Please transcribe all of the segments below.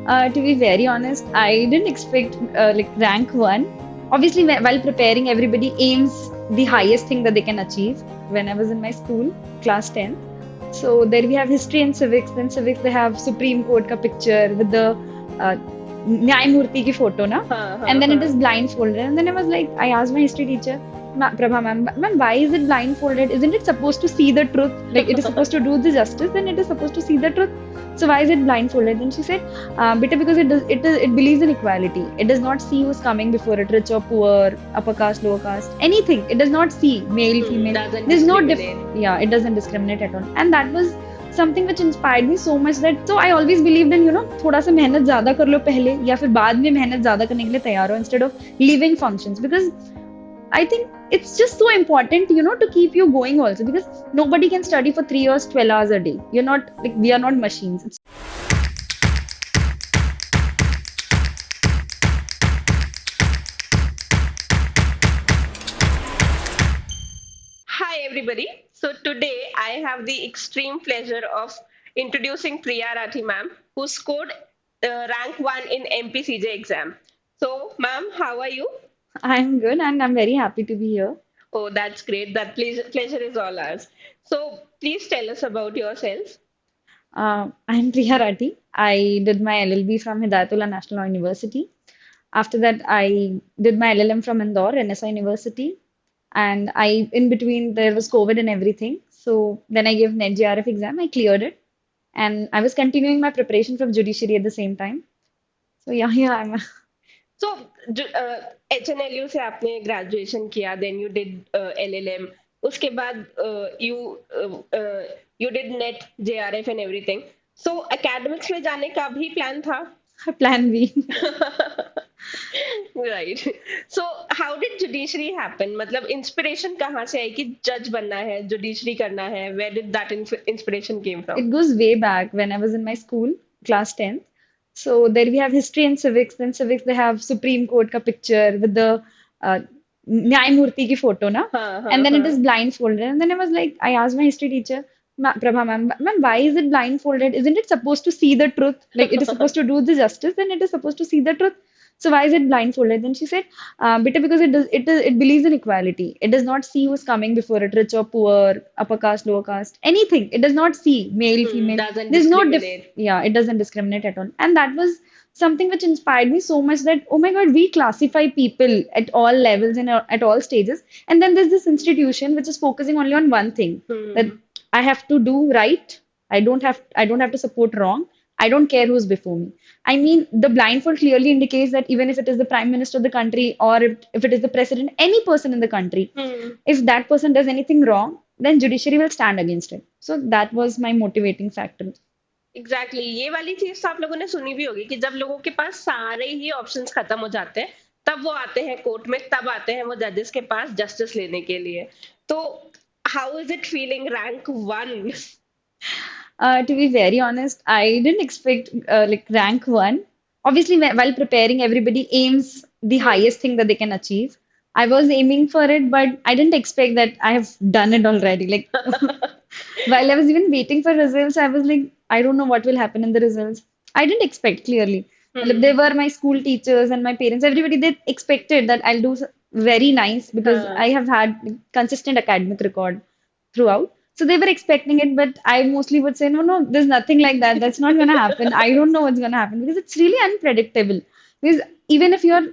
To be very honest, I didn't expect like rank one. Obviously, while preparing, everybody aims the highest thing that they can achieve. When I was in my school, class 10th, so there we have history and civics. Then civics, they have Supreme Court ka picture with the uh, Nyayamurti ki photo, na? हाँ हाँ And then it is हाँ. blindfolded. And then I was like, I asked my history teacher, Prabha ma'am, why is it blindfolded? Isn't it supposed to see the truth? Like it is supposed to do the justice, then it is supposed to see the truth. So why is it blindfolded? Then she said, beta, because it believes in equality. It does not see who's coming before it, rich or poor, upper caste, lower caste, anything. It does not see male, female. Doesn't There's no discriminate. yeah, it doesn't discriminate at all. And that was something which inspired me so much that so I always believed in थोड़ा सा मेहनत ज्यादा कर लो पहले या फिर बाद में मेहनत ज्यादा करने के लिए तैयार हो instead of leaving functions because I think it's just so important, to keep you going also because nobody can study for 3 years, 12 hours a day. You're not like we are not machines. It's Hi, everybody. So today I have the extreme pleasure of introducing Priya Rathi ma'am, who scored rank 1 in MPCJ exam. So, ma'am, how are you? I'm good and I'm very happy to be here. Oh, that's great. That pleasure is all ours. So, please tell us about yourself. I'm Priya Rathi. I did my LLB from Hidayatullah National Law University. After that, I did my LLM from Indore, NSI University. And in between, there was COVID and everything. So then I gave NET JRF exam. I cleared it. And I was continuing my preparation from judiciary at the same time. So yeah, here I'm. So, HNLU से आपने graduation किया, then you did LLM. उसके बाद you did NET, JRF and everything. So, academics में जाने का भी plan था? Plan B. Right. So, how did judiciary happen? मतलब inspiration कहाँ से आई कि जज बनना है, judiciary करना है? Where did that inspiration came from? It goes way back when I was in my school, class 10th. So there we have history and civics. Then civics, they have Supreme Court ka picture with the uh, Nyayamurti ki photo, na? हाँ हाँ And then it is हाँ. blindfolded. And then I was like, I asked my history teacher, Prabha ma'am, why is it blindfolded? Isn't it supposed to see the truth? Like it is supposed to do the justice, then it is supposed to see the truth. So why is it blindfolded? Then she said, beta, because it believes in equality. It does not see who's coming before it, rich or poor, upper caste, lower caste, anything. It does not see male, female. Doesn't There's no discriminate. yeah, it doesn't discriminate at all. And that was something which inspired me so much that, oh my God, we classify people at all levels and at all stages. And then there's this institution which is focusing only on one thing that Hmm. I have to do right. I don't have to support wrong. I don't care who's before me. I mean, the blindfold clearly indicates that even if it is the prime minister of the country or if it is the president, any person in the country, Hmm. if that person does anything wrong, then judiciary will stand against it. So that was my motivating factor. Exactly exactly. ये वाली चीज तो आप लोगों ने सुनी भी होगी कि जब लोगों के पास सारे ही ऑप्शंस खत्म हो जाते हैं तब वो आते हैं कोर्ट में, तब आते हैं वो जजेस के पास जस्टिस लेने के लिए. तो how is it feeling rank 1? To be very honest, I didn't expect like rank one. Obviously, while preparing, everybody aims the highest thing that they can achieve. I was aiming for it, but I didn't expect that I have done it already. Like while I was even waiting for results, I was like, I don't know what will happen in the results. I didn't expect clearly. Like, they were my school teachers and my parents. Everybody they expected that I'll do very nice because हाँ. I have had consistent academic record throughout. So they were expecting it, but I mostly would say, no, no, there's nothing like that. That's not going to happen. I don't know what's going to happen because it's really unpredictable. Because even if you're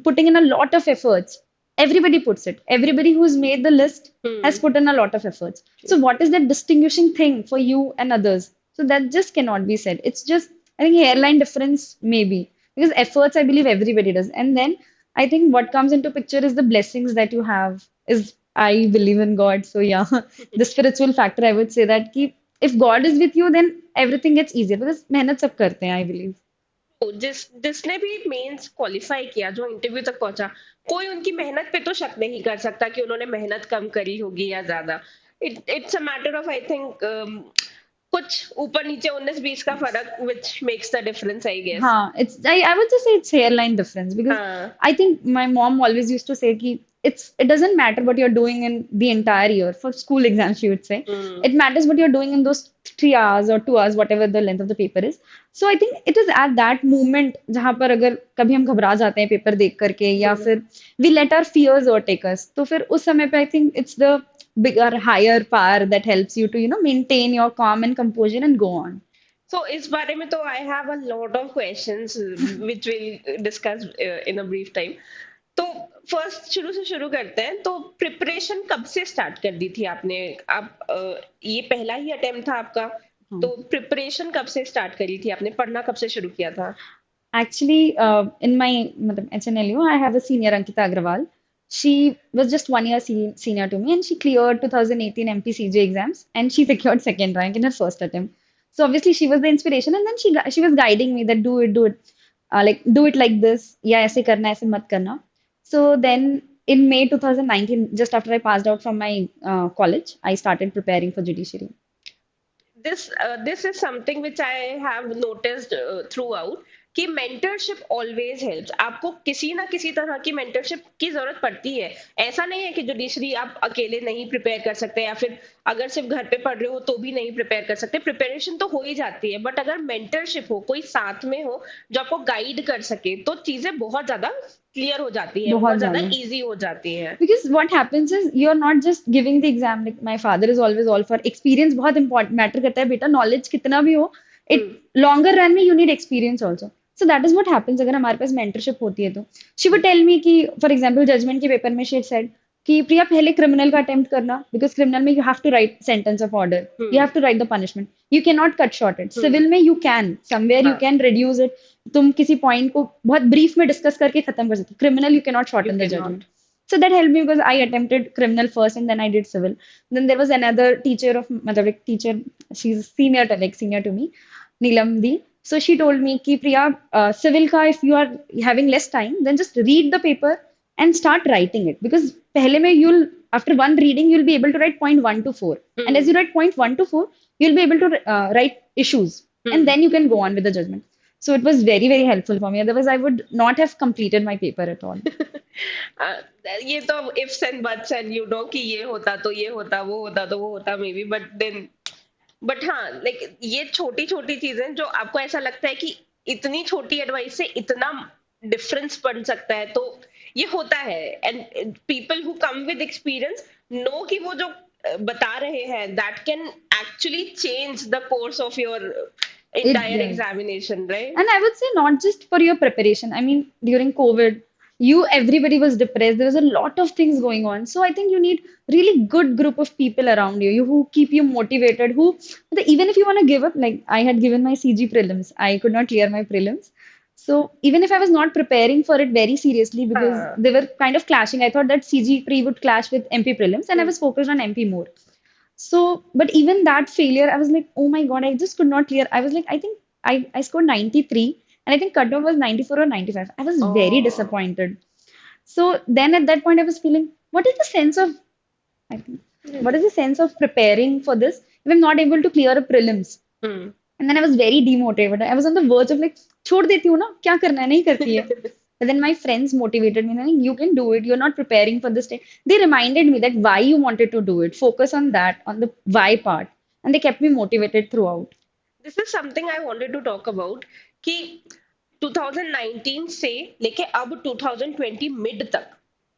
putting in a lot of efforts, everybody puts it. Everybody who's made the list has Hmm. put in a lot of efforts. So what is that distinguishing thing for you and others? So that just cannot be said. It's just, I think, hairline difference maybe because efforts, I believe everybody does. And then I think what comes into picture is the blessings that you have. Is I believe in God, so yeah, the spiritual factor. I would say that if God is with you, then everything gets easier because मेहनत सब करते हैं, I believe. तो जिसने भी mains qualify किया, जो interview तक पहुंचा, कोई उनकी मेहनत पे तो शक नहीं कर सकता कि उन्होंने मेहनत कम करी होगी या ज्यादा. It's a matter of, I think, कुछ ऊपर नीचे 19-20 का फर्क which makes the difference I guess. It's I would just say it's hairline difference because हाँ. I think my mom always used to say कि it doesn't matter what you're doing in the entire year for school exams she would say hmm. it matters what you're doing in those 3 hours or 2 hours whatever the length of the paper is so I think it is at that moment जहाँ पर अगर कभी हम घबरा जाते हैं paper देख करके या हम्म. फिर we let our fears overtake us तो फिर उस समय पे I think it's the bigger higher power that helps you to maintain your calm and composure and go on. So इस बारे में तो I have a lot of questions which we'll discuss in a brief time. तो first शुरू से शुरू करते हैं तो प्रिपरेशन कब से स्टार्ट कर दी थी आपने आप ये पहला ही अटेम्प्ट था आपका तो प्रिपरेशन कब से स्टार्ट करी थी आपने पढ़ना कब से शुरू किया था Actually, in my matlab, HNLU, I have a senior Ankita Agrawal. She was just 1 year senior to me, and she cleared 2018 MPCJ exams, and she secured second rank in her first attempt. So obviously, she was the inspiration, and then she was guiding me that do it, like do it like this, या ऐसे करना ऐसे मत करना. So then in May 2019, just after I passed out from my college, I started preparing for judiciary. this is something which I have noticed throughout कि mentorship always helps आपको किसी ना किसी तरह की मेंटरशिप की जरूरत पड़ती है ऐसा नहीं है कि जुडिशरी आप अकेले नहीं प्रिपेयर कर सकते या फिर अगर सिर्फ घर पे पढ़ रहे हो तो भी नहीं प्रिपेयर कर सकते प्रिपरेशन तो हो ही जाती है बट अगर मेंटरशिप हो कोई साथ में हो जो आपको गाइड कर सके तो चीजें बहुत ज्यादा क्लियर हो जाती है बहुत बहुत ज्यादा ज्यादा इजी हो जाती है Because what happens is you're not just giving the exam. Like my father is always all for experience. बहुत important matter करता है बेटा knowledge कितना भी हो it हम्म. longer run में you need experience also. So that is what happens अगर हमारे पास mentorship होती है तो she would tell me कि for example judgment के paper में she had said कि प्रिया पहले criminal का attempt करना because criminal में you have to write sentence of order you have to write the punishment you cannot cut short it civil में you can somewhere you हाँ can reduce it तुम किसी point को बहुत brief में discuss करके खत्म कर सकते हो criminal you cannot you shorten the can judgment not so that helped me because I attempted criminal first and then I did civil. Then there was another teacher of matlab, like teacher, she's senior to like senior to me, Neelam Di. So she told me कि Priya, civil ka if you are having less time, then just read the paper and start writing it because पहले में you'll after one reading you'll be able to write point one to four and as you write point one to four you'll be able to write issues and then you can go on with the judgment. So it was very helpful for me. Otherwise, I would not have completed my paper at all. आ, ये तो ifs and buts and you know कि ये होता तो ये होता वो होता तो वो होता maybe but then but हाँ लाइक ये छोटी छोटी चीजें जो आपको ऐसा लगता है कि इतनी छोटी एडवाइस से इतना डिफरेंस बन सकता है तो ये होता है and people who come with experience know कि वो जो बता रहे हैं that can actually change the course of your It entire does. examination right And I would say not just for your preparation. I mean, during COVID, everybody was depressed. There was a lot of things going on. So I think you need really good group of people around you, who keep you motivated, who even if you want to give up, like I had given my CG prelims, I could not clear my prelims. So even if I was not preparing for it very seriously because हाँ they were kind of clashing, I thought that CG pre would clash with MP prelims, and I was focused on MP more. So, but even that failure, I was like, oh my God, I just could not clear. I was like, I think I scored 93 and I think cutoff was 94 or 95. I was very oh disappointed. So then at that point, I was feeling, what is the sense of, I think, what is the sense of preparing for this if I'm not able to clear a prelims? Hmm And then I was very demotivated. I was on the verge of like, छोड़ देती हूँ ना, क्या करना है, नहीं करती है. But then my friends motivated me, like, you can do it. You're not preparing for this day. They reminded me that why you wanted to do it. Focus on that, on the why part. And they kept me motivated throughout. This is something I wanted to talk about कि 2019 से लेके अब 2020 mid तक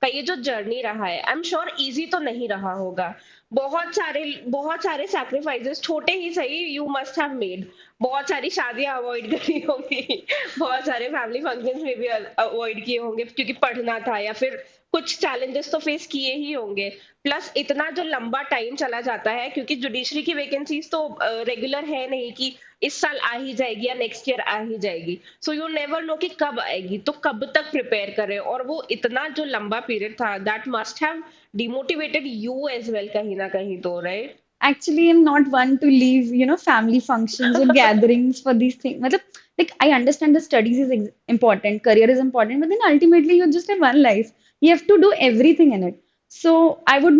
का ये जो journey रहा है आई एम श्योर इजी तो नहीं रहा होगा बहुत सारे सैक्रिफाइसेस छोटे ही सही यू मस्ट हैव मेड बहुत सारी शादियां अवॉइड करी होंगी बहुत सारे फैमिली फंक्शंस में भी अवॉइड किए होंगे क्योंकि पढ़ना था या फिर कुछ चैलेंजेस तो फेस किए ही होंगे प्लस इतना जो लंबा टाइम चला जाता है क्योंकि जुडिशरी की वैकेंसीज तो रेगुलर है नहीं कि इस साल आ ही जाएगी या नेक्स्ट ईयर आ ही जाएगी सो यू नेवर नो कि कब आएगी तो कब तक प्रिपेयर करें और वो इतना जो लंबा पीरियड था that must have demotivated you as well कहीं ना कहीं तो right Actually, I'm not one to leave, family functions or gatherings for these things. Matlab, like, I understand the studies is important, career is important, but then ultimately you just have one life. You have to do everything in it. So I would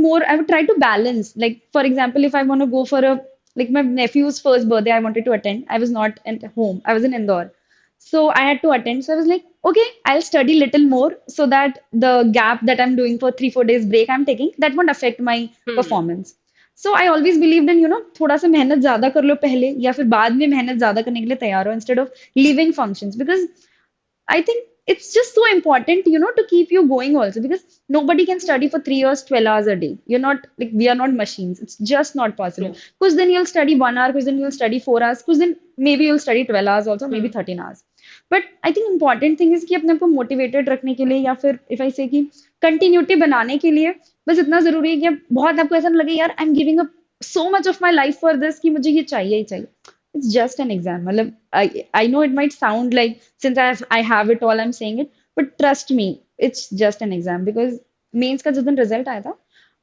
try to balance. Like, for example, if I want to go for a Like my nephew's first birthday, I wanted to attend. I was not at home. I was in Indore. So I had to attend. So I was like, okay, I'll study little more so that the gap that I'm doing for 3, 4 days break I'm taking, that won't affect my Hmm. performance. So I always believed in, थोड़ा सा मेहनत ज्यादा कर लो पहले या फिर बाद में मेहनत ज्यादा करने के लिए तैयार हो instead of leaving functions because I think it's just so important, to keep you going also because nobody can study for 3 years, 12 hours a day. You're not like we are not machines. It's just not possible. True. Because then you'll study 1 hour, because then you'll study 4 hours, because then maybe you'll study 12 hours also, maybe Hmm. 13 hours. But I think important thing is कि अपने आप को motivated रखने के लिए या फिर if I say कि continuity बनाने के लिए बस इतना जरूरी है कि अब बहुत आपको ऐसा ना लगे यार I'm giving up so much of my life for this कि मुझे ये चाहिए ही चाहिए. It's just an exam. मतलब, I know it might sound like since I have it all, I'm saying it, but trust me, it's just an exam because mains का जिस दिन result आया था,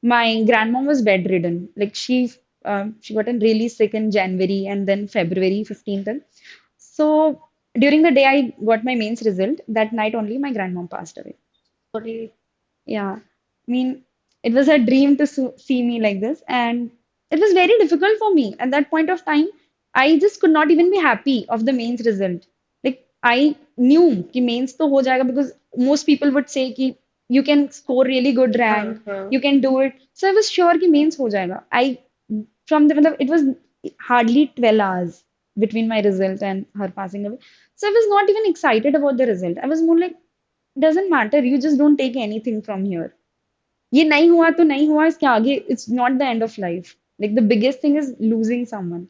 my grandmom was bedridden. Like she got really sick in January and then February 15th. So during the day I got my mains result, that night only my grandmom passed away. Sorry. Yeah, I mean, it was a dream to see me like this, and it was very difficult for me at that point of time. I just could not even be happy of the mains result. Like I knew कि mains तो हो जाएगा because most people would say कि you can score really good हाँ, rank, हाँ. you can do it. So I was sure कि mains हो जाएगा. I from the मतलब it was hardly 12 hours between my result and her passing away. So I was not even excited about the result. I was more like doesn't matter. You just don't take anything from here. ये नहीं हुआ तो नहीं हुआ इसके आगे it's not the end of life. Like the biggest thing is losing someone.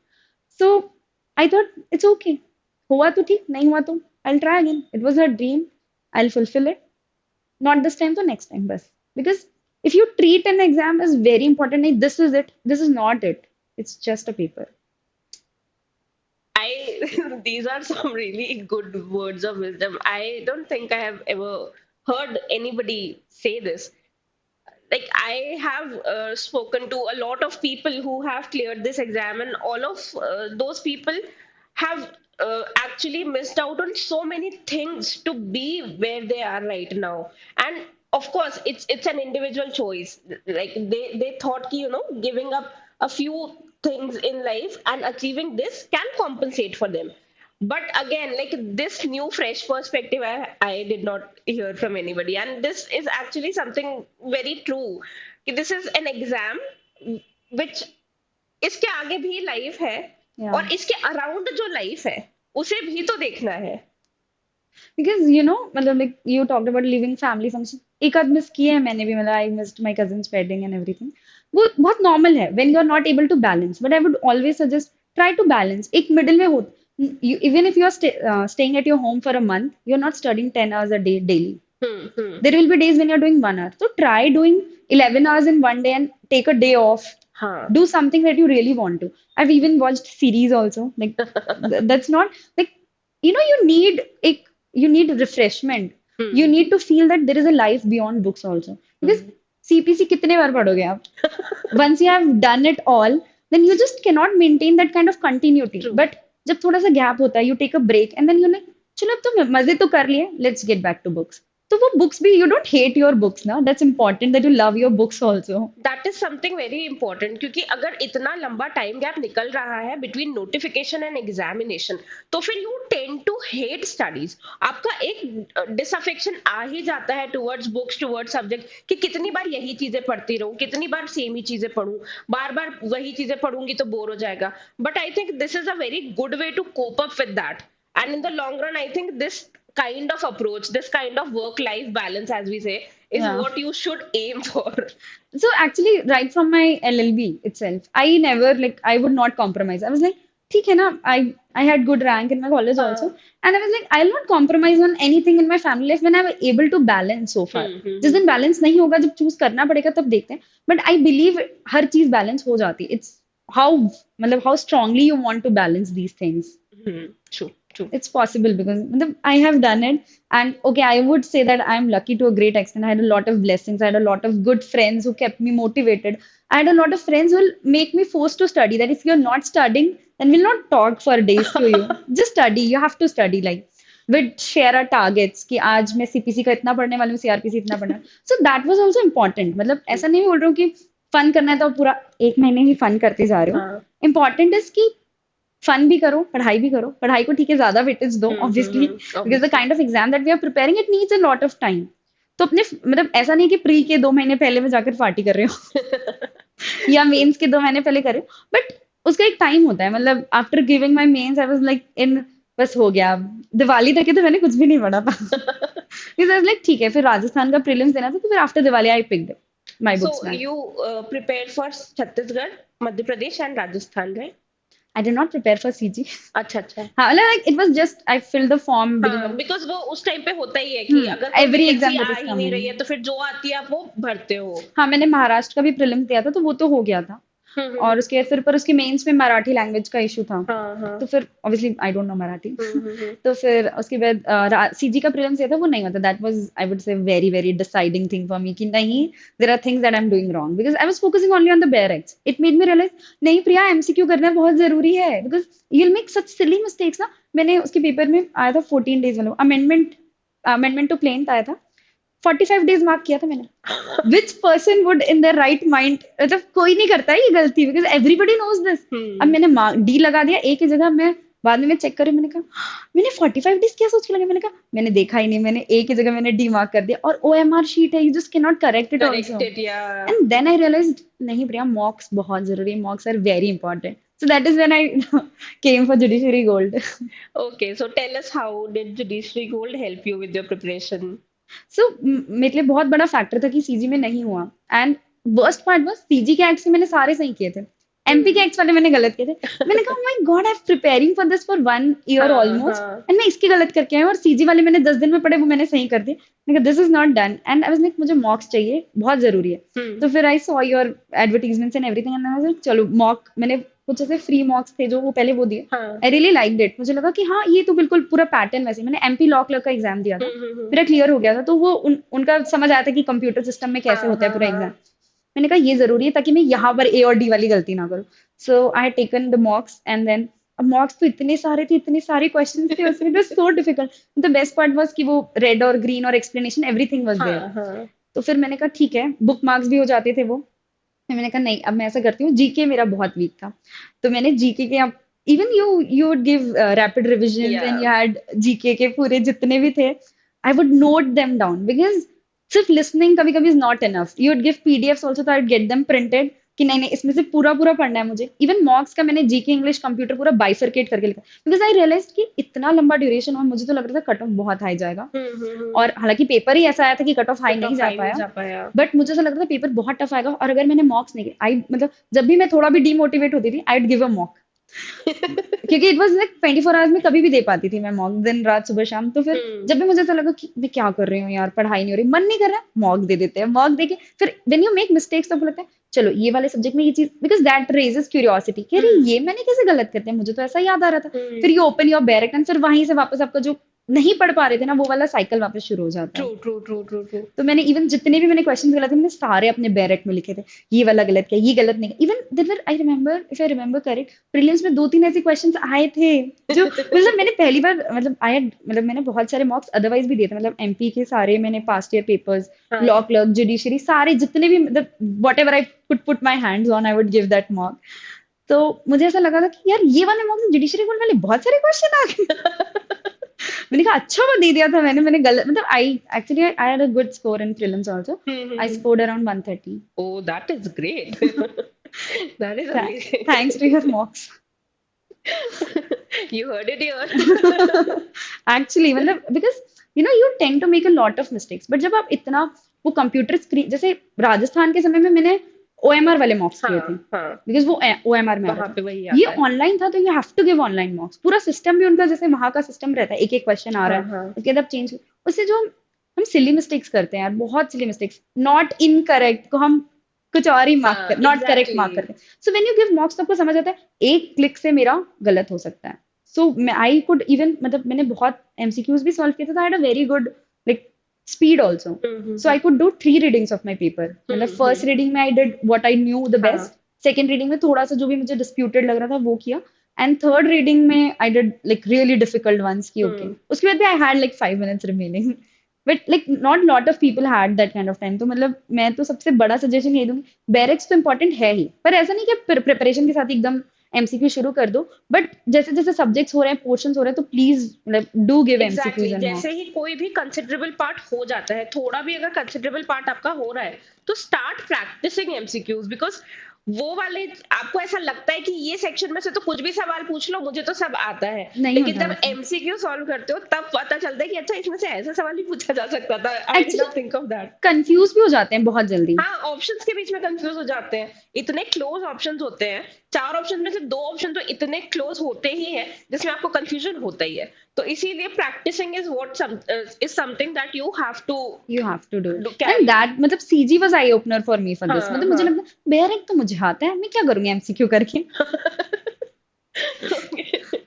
So I thought it's okay. हुआ तो ठीक नहीं हुआ तो I'll try again. It was her dream. I'll fulfill it. Not this time, so next time बस. Because if you treat an exam as very important, like this is it. This is not it. It's just a paper. These are some really good words of wisdom. I don't think I have ever heard anybody say this. Like I have spoken to a lot of people who have cleared this exam, and all of those people have actually missed out on so many things to be where they are right now. And of course, it's an individual choice. Like they thought ki, giving up a few things in life and achieving this can compensate for them. But again, like this new fresh perspective, I did not hear from anybody, and this is actually something very true. कि This is an exam which इसके आगे भी life है Yeah. और इसके around जो life है उसे भी तो देखना है. Because मतलब like you talked about leaving family function. एक आध मिस किए हैं मैंने भी मतलब I missed my cousin's wedding and everything. वो बहुत normal है when you're not able to balance. But I would always suggest try to balance. एक middle में हो. Even if you're staying at your home for a month, you're not studying 10 hours a day daily. Hmm. There will be days when you're doing 1 hour. So try doing 11 hours in one day and take a day off. हाँ. Do something that you really want to. I've even watched series also. Like that's not like you need you need refreshment. You hmm. need to feel that there is a life beyond books also. Because hmm. CPC कितने बार पढ़ोगे आप? Once you have done it all, then you just cannot maintain that kind of continuity. True. But जब थोड़ा सा gap होता है, you take a break and then you're like, चलो अब तो मजे तो कर लिए, let's get back to books. तो वो books भी you don't hate your books ना. That's important that you love your books also. That is something very important क्योंकि अगर इतना लंबा टाइम गैप निकल रहा है बिटवीन नोटिफिकेशन एंड एग्जामिनेशन तो फिर you tend to hate studies. आपका एक डिसअफेक्शन आ ही जाता है टुवर्ड्स बुक्स टुवर्ड्स सब्जेक्ट कि कितनी बार यही चीजें पढ़ती रहूं, कितनी बार सेम ही चीजें पढ़ूं, बार बार वही चीजें पढ़ूंगी तो बोर हो जाएगा. But I think this is a very good way to cope up with that. And in the long run, I think this kind of approach, this kind of work life balance, as we say, is Yeah. what you should aim for. So actually, right from my LLB itself, I never like I would not compromise. I was like, ठीक है ना, I had good rank in my college also, हाँ. and I was like, I'll not compromise on anything in my family life when I'm able to balance so far. जिस दिन balance नहीं होगा, जब choose करना पड़ेगा तब देखते हैं. But I believe हर चीज balance हो जाती है. It's how मतलब how strongly you want to balance these things. True, true. It's possible because I have done it. And okay, I would say that I'm lucky to a great extent. I had a lot of blessings. I had a lot of good friends who kept me motivated. I had a lot of friends who will make me forced to study. That if you're not studying, then we'll not talk for days to you. Just study. You have to study. Like we'd share our targets कि आज मैं CPC का इतना पढ़ने वाली हूँ, CRPC इतना पढ़ना. So that was also important. मतलब ऐसा नहीं बोल रहा हूँ कि फन करना है तो पूरा 1 महीने ही फन करते जा रहे हो। हाँ। इम्पोर्टेंट इज कि फन भी करो, पढ़ाई भी करो। पढ़ाई को ठीक है ज्यादा वेटेज दो obviously, because the obviously. Kind of exam that we are preparing it needs a lot of time. तो अपने मतलब ऐसा नहीं कि प्री के 2 महीने पहले में जाकर पार्टी कर रहे हो या मेंस के 2 महीने पहले कर रहे हो, बट उसका एक टाइम होता है। मतलब after giving my mains I was like in, बस हो गया। दिवाली तक के तो मैंने कुछ भी नहीं पढ़ा था बिकॉज आई वाज लाइक ठीक है, फिर राजस्थान का प्रीलिम्स देना था, तो फिर after Diwali I picked my So books back. you prepared for Chhattisgarh, Madhya Pradesh and Rajasthan, right? I did not prepare for CG. अच्छा अच्छा। हाँ मतलब like it was just I filled the form हाँ, because because वो उस time पे होता ही है कि अगर कोई एवरी वैकेंसी एग्जाम दैट आ इज ही नहीं रही कमिंग। है तो फिर जो आती है आप वो भरते हो। हाँ मैंने महाराष्ट्र का भी प्रीलिम्स दिया था, तो वो तो हो गया था। और हम्म। उसके बाद फिर पर उसके मेंस में मराठी लैंग्वेज का इशू था। हाँ हाँ। तो फिर obviously I don't know Marathi hmm. तो फिर उसके बाद सीजी का प्रीलिम्स दिया था, वो नहीं हुआ था। That was I would say very very deciding thing for me कि नहीं, there are things that I am doing wrong because I was focusing only on the bare acts. It made me realise नहीं Priya, MCQ करना बहुत जरूरी है because you will make such silly mistakes ना। मैंने उसके पेपर में आया था 14 डेज वाला अमेंडमेंट टू प्लेन आया था, 45 डेज मार्क किया था मैंने। Which person would in the right mind, मतलब कोई नहीं करता है ये गलती बिकॉज एवरीबडी नोज दिस। अब हम्म। मैंने मार्क डी लगा दिया ए की जगह। मैं बाद में मैं चेक करी, मैंने कहा मैंने 45 डेज क्या सोच के लगा। मैंने कहा मैंने देखा ही नहीं, मैंने ए की जगह मैंने डी मार्क कर दिया। और ओएमआर शीट है, you just can not correct it also. Corrected या। एंड देन आई रियलाइज नहीं प्रिया, मॉक्स बहुत जरूरी है, mocks are very important. So that is when I came for judiciary gold. Okay, so tell us, how did Judiciary Gold help you with your preparation? सो मेरे लिए बहुत बड़ा factor था कि सीजी में नहीं हुआ। And worst part was CG के एक्ट्स मैंने सारे सही किए थे, एमपी के हम्म। एक्ट्स वाले मैंने गलत किए थे। मैंने कहा my God, I am preparing for this for 1 year हाँ ऑलमोस्ट, हाँ। एंड मैं इसके गलत करके आई हूँ। और सीजी वाले मैंने 10 दिन में पढ़े, वो मैंने सही कर दिए। मैंने कहा this is not done, and I was like मुझे मॉक्स चाहिए, बहुत जरूरी है। हम्म। तो फिर आई saw your advertisements and everything, and I was like चलो मॉक। मैंने कुछ ऐसे फ्री मॉक्स थे जो वो पहले वो दिए। हाँ। I really liked it. मुझे लगा कि हाँ ये तो बिल्कुल पूरा पैटर्न वैसे। मैंने एमपी लॉ क्लर्क का एग्जाम दिया था, हम्म। मेरा क्लियर हो गया था। तो वो उनका समझ आया था कि कंप्यूटर सिस्टम में कैसे हाँ होता है हाँ पूरा एग्जाम। हाँ। मैंने कहा ये जरूरी है ताकि मैं यहाँ पर ए और डी वाली गलती ना करूँ। So I had taken the mocks and then, अब मॉक्स तो इतने सारे थे, इतने सारे क्वेश्चंस थे उसमें, it was so difficult. The best part was कि वो रेड और ग्रीन और एक्सप्लेनेशन एवरीथिंग वाज देयर। हाँ हाँ। तो फिर मैंने कहा ठीक है, बुक मार्क्स भी हो जाते थे वो। फिर मैंने कहा नहीं, अब मैं ऐसा करती हूँ, जीके मेरा बहुत वीक था। तो मैंने जीके के, अब even you would give rapid revision and yeah. You had GK के पूरे जितने भी थे, I would note them down because सिर्फ लिसनिंग कभी कभी is not enough. You would give PDFs also, तो I would get them printed कि नहीं नहीं इसमें से पूरा पूरा पढ़ना है मुझे। इवन मॉक्स का मैंने जीके इंग्लिश कंप्यूटर पूरा बाइफरकेट करके लिखा बिकॉज आई रियलाइज कि इतना लंबा ड्यूरेशन, और मुझे तो लग रहा था कट ऑफ बहुत हाई जाएगा। और हालांकि पेपर ही ऐसा आया था कि कट ऑफ हाई कट नहीं ऑफ जा हाई नहीं पाया, जा पाया। बट मुझे ऐसा लग रहा था पेपर बहुत टफ आएगा। और अगर मैंने मॉक्स नहीं, आई मतलब जब भी मैं थोड़ा भी डीमोटिवेट होती थी, I would give a mock. क्योंकि इट वाज लाइक 24 आवर्स में कभी भी दे पाती थी मैं मॉक, दिन रात सुबह शाम। तो फिर हम्म। जब भी मुझे ऐसा लगा कि मैं क्या कर रही हूँ यार, पढ़ाई नहीं हो रही, मन नहीं कर रहा, मॉक दे देते हैं। मॉक देके फिर व्हेन यू मेक मिस्टेक्स तो लगता है चलो ये वाले सब्जेक्ट में ये चीज, बिकॉज दैट रेजेस क्यूरियोसिटी कि अरे हम्म। ये मैंने कैसे गलत करते हैं, मुझे तो ऐसा याद आ रहा था। फिर hmm. You open your barrack and फिर वहीं से वापस आपका जो नहीं पढ़ पा रहे थे ना, वो वाला साइकिल वापस शुरू हो जाता ट्रू है। True true true true. तो मैंने इवन जितने भी मैंने क्वेश्चंस गलत थे, मैंने सारे अपने बैरेट में लिखे थे। ये वाला गलत किया, ये गलत नहीं। Even there I remember, if I remember correct, prelims में 2-3 ऐसे क्वेश्चंस आए थे जो मतलब मैंने पहली बार, मतलब आई मतलब मैंने बहुत सारे मॉक्स अदरवाइज भी दिए थे। मतलब एमपी के सारे मैंने पास्ट ईयर पेपर्स, लॉ हाँ। क्लर्क, जुडिशरी, सारे जितने भी, मतलब what ever I could put my hands on, I would give that mock. तो मुझे ऐसा लगा था कि यार ये वाले मॉक्स जुडिशरी बोर्ड वाले बहुत सारे क्वेश्चन आ गए। मैंने कहा अच्छा वो दे दिया था मैंने, गलत, मतलब I actually I had a good score in prelims also. I hmm. Scored around 130। Oh, that is great. That is thanks to amazing. Your mocks. You heard it here. Actually मतलब because you tend to make a lot of mistakes, but जब आप इतना वो computer screen, जैसे राजस्थान के समय में मैंने ओएमआर वाले मॉक्स किए थे हाँ हाँ। बिकॉज वो ओएमआर में आ वहां रहा था। पे वही ये आता है। ऑनलाइन था, तो you have to give online mocks. पूरा सिस्टम भी उनका जैसे वहां का सिस्टम रहता है, एक एक क्वेश्चन आ रहा हाँ है, हाँ। उसके बाद आप चेंज, उससे जो हम सिली मिस्टेक्स करते हैं यार, बहुत सिली मिस्टेक्स, नॉट इनकरेक्ट को हम कुछ और ही मार्क हाँ कर, नॉट करेक्ट एग्जैक्टली। मार्क करते हैं। सो व्हेन यू गिव मॉक्स तो आपको समझ आता है एक क्लिक से मेरा गलत हो सकता है। सो मैं आई कुड इवन, मतलब मैंने बहुत एमसीक्यूज भी सॉल्व किए थे, तो आई had a very good like speed also. So I could do 3 readings of my paper. मतलब फर्स्ट हम्म। रीडिंग में I did what I knew the हाँ। बेस्ट, सेकंड रीडिंग में थोड़ा सा जो भी मुझे डिस्प्यूटेड लग रहा था वो किया, एंड थर्ड रीडिंग में I did like really difficult ones की ओके। हम्म। उसके बाद भी I had like 5 minutes remaining. But like not lot of people had that kind of time. तो मतलब मैं तो सबसे बड़ा सजेशन यही दूंगी, बैरिक्स तो इम्पोर्टेंट है ही, पर ऐसा नहीं कि प्रिपरेशन के साथ ही एकदम एमसीक्यू शुरू कर दो, बट जैसे जैसे सब्जेक्ट्स हो रहे हैं, पोर्शंस हो रहे हैं, तो प्लीज मतलब do give exactly MCQs and जैसे मॉक्स। ही कोई भी कंसिडरेबल पार्ट हो जाता है, थोड़ा भी अगर कंसिडरेबल पार्ट आपका हो रहा है, तो स्टार्ट प्रैक्टिसिंग एमसीक्यूज, बिकॉज वो वाले आपको ऐसा लगता है कि ये सेक्शन में से तो कुछ भी सवाल पूछ लो, मुझे तो सब आता है, नहीं लेकिन होता जब वैसे एमसीक्यू सॉल्व करते हो तब पता चलता है कि अच्छा इसमें से ऐसा सवाल भी पूछा जा सकता था, I did actually. Not think of that. Confuse भी हो जाते हैं बहुत जल्दी। हाँ, ऑप्शंस के बीच में कंफ्यूज हो जाते हैं, इतने क्लोज ऑप्शंस होते हैं, चार ऑप्शन में से दो ऑप्शन तो इतने क्लोज होते ही हैं जिसमें आपको कंफ्यूजन होता ही है। तो इसीलिए practising is what is something that you have to you have to do it, and carry. That मतलब CG was eye opener for me for this. हाँ मतलब मुझे हाँ। लगता है बेयरिंग तो मुझे आता है, मैं क्या करूंगी एमसीक्यू करके।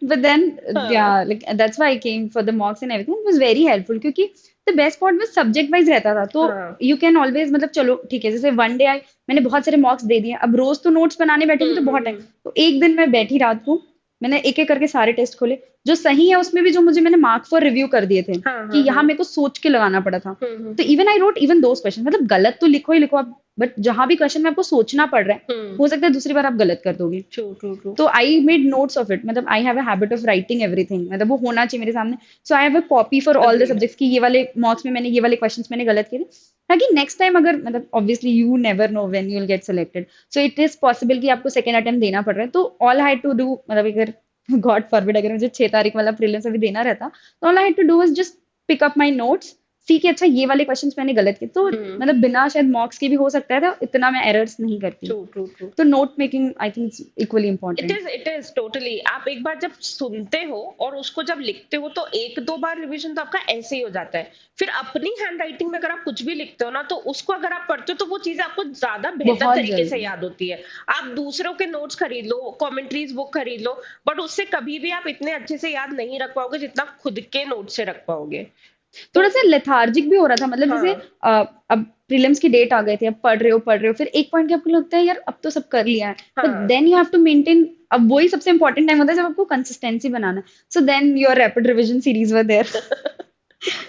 But then, हाँ yeah, like that's why I came for the mocks and everything. It was very helpful क्योंकि the best part was subject wise रहता था, तो हाँ। you can always मतलब चलो ठीक है, जैसे one day मैंने बहुत सारे मॉक्स दे दिए, अब रोज तो नोट्स बनाने बैठेंगे तो बहुत टाइम, हम्म। तो एक दिन मैं बैठी रात को, मैंने एक एक करके सारे टेस्ट खोले, जो सही है उसमें भी जो मुझे मैंने मार्क फॉर रिव्यू कर दिए थे हाँ कि हाँ हाँ। यहाँ मेरे को सोच के लगाना पड़ा था, तो hmm. Even I wrote even those question. मतलब गलत तो लिखो ही लिखो आप, बट जहां भी क्वेश्चन में आपको सोचना पड़ रहा है, हम्म। हो सकता है दूसरी बार आप गलत कर दोगे। True true true. तो I made notes of it, मतलब I have a habit of writing everything, मतलब वो होना चाहिए मेरे सामने। So I have a copy for all the agreed. Subjects की ये वाले मॉक्स में मैंने ये वाले क्वेश्चंस मैंने गलत किए थे, ताकि नेक्स्ट टाइम अगर मतलब obviously you never know when you will get selected, so it is possible कि आपको सेकंड अटेम्प्ट देना पड़ रहा है, तो all I had to do मतलब अगर गॉड फॉरबिड अगर मुझे 6 तारीख वाला प्रीलिम्स अभी देना रहता, तो all I had to do was just pick up my notes, see के अच्छा ये वाले क्वेश्चंस मैंने गलत किए, तो हम्म। मतलब बिना शायद मॉक्स के भी हो सकता है, तो इतना मैं एरर्स नहीं करती। True true true. तो note making I think equally important. It is totally, आप एक बार जब सुनते हो और उसको जब लिखते हो तो एक दो बार रिवीजन तो आपका ऐसे ही हो जाता है, फिर अपनी हैंड राइटिंग में अगर आप कुछ भी लिखते हो ना, तो उसको अगर आप पढ़ते हो तो वो चीजें आपको ज्यादा बेहतर बहुत तरीके से जल्दी। याद होती है। आप दूसरों के नोट्स खरीद लो, कमेंट्रीज बुक खरीद लो, बट उससे कभी भी आप इतने अच्छे से याद नहीं रख पाओगे जितना खुद के नोट से रख पाओगे। तो थोड़ा सा लेथार्जिक भी हो रहा था, मतलब जैसे हाँ अब प्रीलिम्स की डेट आ गई थी, अब पढ़ रहे हो, फिर एक पॉइंट के आपको लगता है यार अब तो सब कर लिया है, बट हाँ। Then you have to maintain, अब वही सबसे इंपॉर्टेंट टाइम होता है जब आपको कंसिस्टेंसी बनाना है, so then your rapid revision series were there.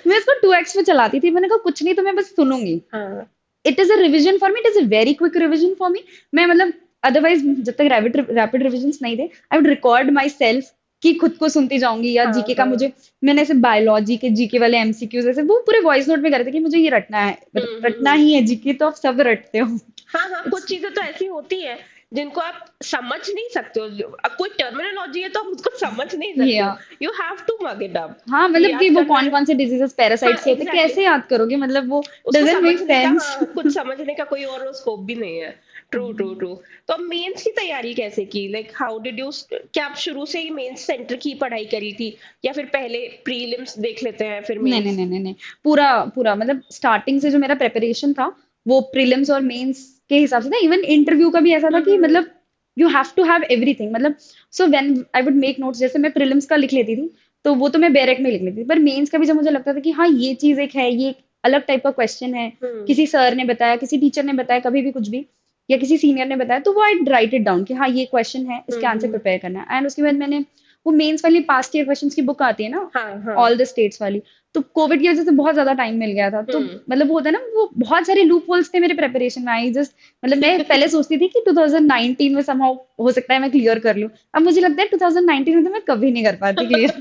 मैं इसको 2x पे चलाती थी, मैंने कहा कुछ नहीं तो मैं बस सुनूंगी, हाँ। It is a revision for me, it is a very quick revision for me. मैं मतलब अदरवाइज जब तक रैपिड रिविजन्स नहीं थे, I would record my self कि खुद को सुनती जाऊंगी, या हाँ जीके का हाँ। मुझे, मैंने ऐसे बायोलॉजी के जीके वाले एमसीक्यूज ऐसे वो पूरे वॉइस नोट में करे थे कि मुझे ये रटना है, मतलब रटना हम्म। ही है, जीके तो आप सब रटते हो। हाँ हाँ, कुछ इट्स चीजें तो ऐसी होती है जिनको आप समझ नहीं सकते हो, अब कोई टर्मिनोलॉजी है तो आप उसको समझ नहीं सकते ये, हो, you have to mug it up. हाँ कि मतलब कि याद वो करना कौन है। कौन से डिजीजेस हाँ पैरासाइट्स के होते हैं, एग्जैक्टली, कैसे याद करोगे, मतलब वो उसको डजंट मेक समझने का, सेंस। हाँ कुछ समझने का कोई और स्कोप भी नहीं है। True true true. तो अब मेंस की तैयारी कैसे की, लाइक हाउ डिड यू, क्या आप शुरू से ही मेंस सेंटर की पढ़ाई करी थी, या फिर पहले प्रीलिम्स देख लेते हैं फिर नहीं नहीं मेंस? नहीं नहीं नहीं, पूरा पूरा मतलब स्टार्टिंग से जो मेरा प्रिपरेशन था वो प्रीलिम्स और मेंस के हिसाब से था। इवन इंटरव्यू का भी ऐसा था कि हम्म। मतलब you have to have everything, मतलब so when I would make notes, जैसे मैं प्रीलिम्स का लिख लेती थी तो वो तो मैं डायरेक्ट में लिख लेती थी, पर मेंस का भी जब मुझे लगता था कि हाँ ये चीज एक है, ये एक अलग टाइप का क्वेश्चन है, हम्म। किसी सर ने बताया, किसी टीचर ने बताया, कभी भी कुछ भी, या किसी सीनियर ने बताया, तो वो आई राइट इट डाउन कि हाँ ये क्वेश्चन है, इसके आंसर हम्म। प्रिपेयर करना है। एंड उसके बाद मैंने वो मेंस वाली पास्ट ईयर क्वेश्चंस की बुक आती है ना, हाँ हाँ। ऑल द स्टेट्स वाली, तो कोविड की वजह से बहुत ज्यादा टाइम मिल गया था, तो हम्म। मतलब वो होता है ना, वो बहुत सारे लूप होल्स थे मेरे प्रिपरेशन में। आई जस्ट मतलब मैं पहले सोचती थी कि 2019 में समहाउ हो सकता है मैं क्लियर कर लूं, अब मुझे लगता है 2019 में तो मैं कभी नहीं कर पाती क्लियर।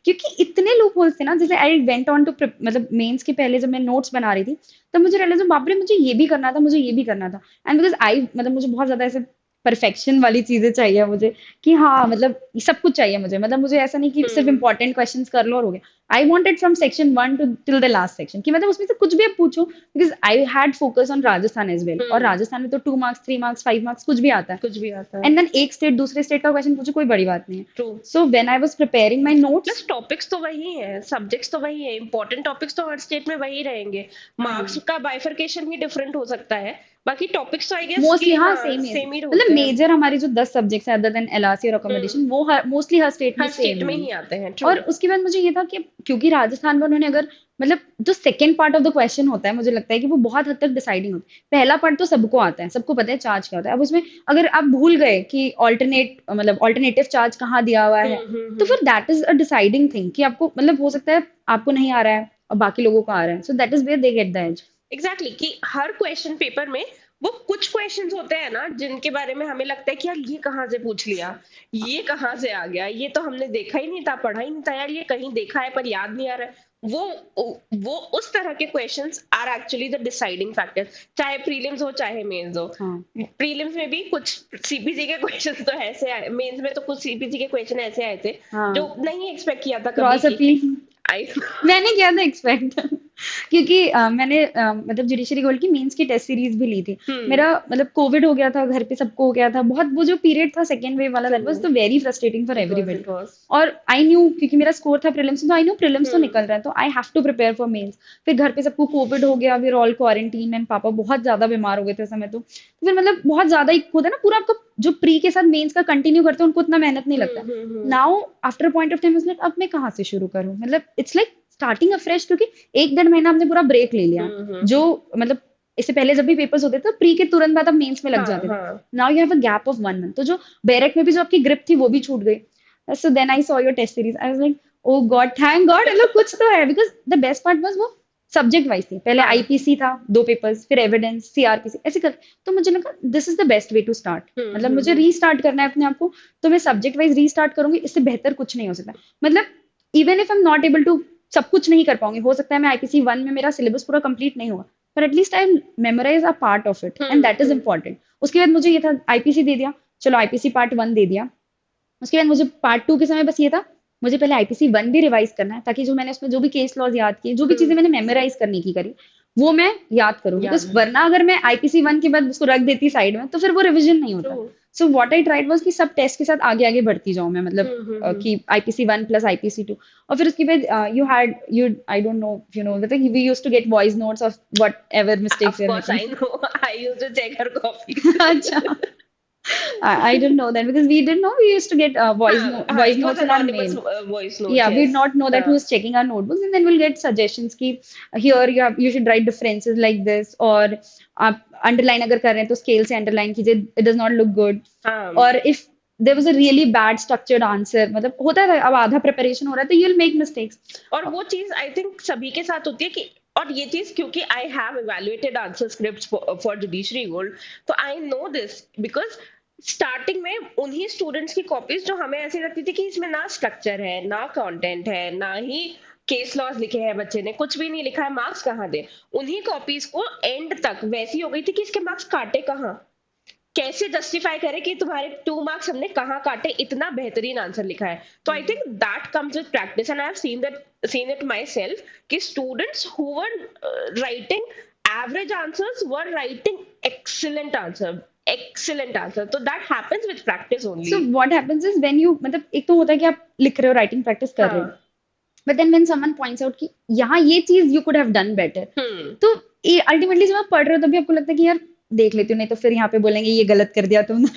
क्योंकि इतने लूप होल्स थे ना, जैसे आई वेंट ऑन टू मतलब मेंस के पहले जब मैं नोट्स बना रही थी, तब मुझे रियलाइज बाप रे मुझे ये भी करना था, मुझे ये भी करना था, एंड बिकॉज आई मतलब मुझे बहुत ज्यादा ऐसे परफेक्शन वाली चीजें चाहिए मुझे, कि हाँ मतलब सब कुछ चाहिए मुझे, मतलब मुझे ऐसा नहीं कि सिर्फ हम्म। इंपॉर्टेंट क्वेश्चंस कर लो और हो गया। I wanted from section 1 to till the last section, कि मतलब उसमें से कुछ भी आप पूछो, because I had focus on Rajasthan as well, और हम्म। राजस्थान में तो 2 मार्क्स 3 मार्क्स 5 मार्क्स कुछ भी आता है, कुछ भी आता है। एंड देन एक स्टेट दूसरे स्टेट का क्वेश्चन पूछो, कोई बड़ी बात नहीं है। True. So when I was preparing my notes, plus topics तो वही है, सब्जेक्ट्स तो वही है, इंपॉर्टेंट टॉपिक्स तो हर स्टेट में वही रहेंगे, मार्क्स हाँ का बाइफरकेशन ही डिफरेंट हो सकता है, बाकी टॉपिक्स तो आई गेस मोस्टली कि हाँ हाँ सेम ही है, सेम ही मतलब होते हैं। मेजर हमारे जो 10 सब्जेक्ट्स है अदर देन एलआरसी और हम्म। अकोमोडेशन, वो मोस्टली हर स्टेट में हर सेम स्टेट में है। ही आते हैं। ट्रू। और उसके बाद मुझे ये था कि क्योंकि राजस्थान में उन्होंने अगर मतलब जो second part of the question होता है, मुझे लगता है कि वो बहुत हद तक डिसाइडिंग होता है। पहला पार्ट तो सबको आता है, सबको पता है चार्ज क्या होता है, अब उसमें अगर आप भूल गए कि ऑल्टरनेट मतलब ऑल्टरनेटिव चार्ज कहाँ दिया हुआ है, तो हम्म। फिर that is a deciding thing कि आपको मतलब हो सकता है आपको नहीं आ रहा है, और बाकी लोगों को आ रहा है, so that is where they get the edge. Exactly exactly, कि हर क्वेश्चन पेपर में वो कुछ क्वेश्चंस होते हैं ना जिनके बारे में हमें लगता है कि यार ये कहाँ से पूछ लिया, ये कहाँ से आ गया, ये तो हमने देखा ही नहीं था, पढ़ा ही नहीं था यार, ये कहीं देखा है पर याद नहीं आ रहा है। वो उस तरह के questions are actually the deciding factor, चाहे प्रीलिम्स हो चाहे मेंस हो। हाँ प्रीलिम्स में भी कुछ सीपीसी के क्वेश्चंस तो ऐसे आए, मेंस में तो कुछ सीपीसी के क्वेश्चन ऐसे आए थे जो हाँ, नहीं एक्सपेक्ट किया था कभी क्रॉस कि अपील आई। मैंने किया था एक्सपेक्ट क्योंकि मैंने मतलब जुडिशरी गोल्ड की मेंस की टेस्ट सीरीज भी ली थी। हम्म। मेरा मतलब कोविड हो गया था, घर पे सबको हो गया था बहुत, वो जो पीरियड था सेकेंड वेव वाला, true. That was the very frustrating for it was everybody. It was. और आई न्यू क्योंकि मेरा स्कोर था प्रीलिम्स में, तो आई न्यू प्रीलिम्स तो हम्म। निकल रहा है, तो I have to prepare for mains. फिर घर पे सबको कोविड हो गया, फिर ऑल क्वारंटीन, एंड पापा बहुत ज्यादा बीमार हो गए थे उस समय। तो फिर मतलब बहुत ज्यादा एक होता है ना पूरा आपका, जो प्री के साथ मेंस का कंटिन्यू करते हैं उनको उतना मेहनत नहीं लगता। Hmm. Now after point of time अब मैं कहाँ से शुरू करूँ, मतलब इट्स लाइक स्टार्टिंग अफ्रेश, क्योंकि एक डेढ़ महीना हमने पूरा ब्रेक ले लिया, जो हम्म। मतलब इससे पहले जब भी पेपर्स होते थे प्री के तुरंत बाद आप मेंस में लग हाँ जाते थे। हाँ। Now you have a gap of 1 month, तो जो बैरक में भी जो आपकी ग्रिप थी वो भी छूट गई। So then I saw your test series, I was like oh God, thank God, मतलब कुछ तो है। Because the best part was वो सब्जेक्ट वाइज थी, पहले हाँ। आईपीसी था 2 पेपर्स, फिर एविडेंस, सीआरपीसी, ऐसे कर। तो मुझे लगा this is the best way to start, मतलब मुझे रीस्टार्ट करना है अपने आप को, तो मैं सब्जेक्ट वाइज रीस्टार्ट करूंगी, इससे बेहतर कुछ नहीं हो सकता। मतलब even if I am not able to सब कुछ नहीं कर पाऊंगी, हो सकता है मैं आईपीसी 1 में मेरा सिलेबस पूरा कंप्लीट नहीं हुआ, पर at least I memorise a part of it, and that is hmm. Important. उसके बाद मुझे ये था आईपीसी दे दिया, चलो आईपीसी पार्ट 1 दे दिया। उसके बाद मुझे पार्ट 2 के समय बस ये था, मुझे पहले आईपीसी 1 भी रिवाइज करना है, ताकि जो मैंने उसमें जो भी केस लॉज याद किए, जो भी चीजें मैंने मेमोराइज करने की करी, वो मैं याद करूँ। याद बिकॉज है। वरना अगर मैं आईपीसी 1 के बाद उसको रख देती साइड में, तो फिर वो रिविजन नहीं ट्रू। होता। So what I tried was कि सब टेस्ट के साथ आगे आगे बढ़ती जाऊं मैं, मतलब हम्म। कि आईपीसी 1 प्लस आईपीसी 2। और फिर उसके बाद you had you I don't know if you know that we used to get voice notes of whatever mistakes of we are course making. I know, I used to check her copies. अच्छा, I didn't know that because we didn't know we used to get हाँ हाँ, voice it was notes in our anonymous mail. Voice notes, Yeah, we'd yes. not know that हाँ who's checking our notebooks, and then we'll get suggestions ki here you should write differences like this, or आप underline अगर कर रहे हैं तो scale से underline कीजिए, it does not look good. हाँ। Or if there was a really bad structured answer, मतलब होता है अब आधा preparation हो रहा है तो you'll make mistakes. और वो चीज आई थिंक सभी के साथ होती है कि, और ये चीज क्योंकि I have evaluated answer scripts for judiciary gold, तो I know this because starting में उन्हीं स्टूडेंट्स की कॉपीज जो हमें ऐसी लगती थी कि इसमें ना स्ट्रक्चर है, ना कंटेंट है, ना ही केस लॉज लिखे हैं, बच्चे ने कुछ भी नहीं लिखा है, मार्क्स कहाँ दे, उन्हीं कॉपीज को एंड तक वैसी हो गई थी कि इसके मार्क्स काटे कहाँ, कैसे जस्टिफाई करे कि तुम्हारे 2 मार्क्स हमने कहाँ काटे, इतना बेहतरीन आंसर लिखा है। तो I think that comes with practice, and I have seen it myself कि students who were writing average answers were writing excellent answer, तो that happens with practice So only. what happens is when you मतलब एक तो होता है कि आप लिख रहे हो, writing practice कर रहे हो, हाँ। but then when someone points out कि यहाँ ये चीज you could have done better, हम्म। तो ये अल्टीमेटली जब आप पढ़ रहे हो तभी आपको लगता है कि यार देख लेती हूँ, नहीं तो फिर यहाँ पे बोलेंगे ये गलत कर दिया तुमने।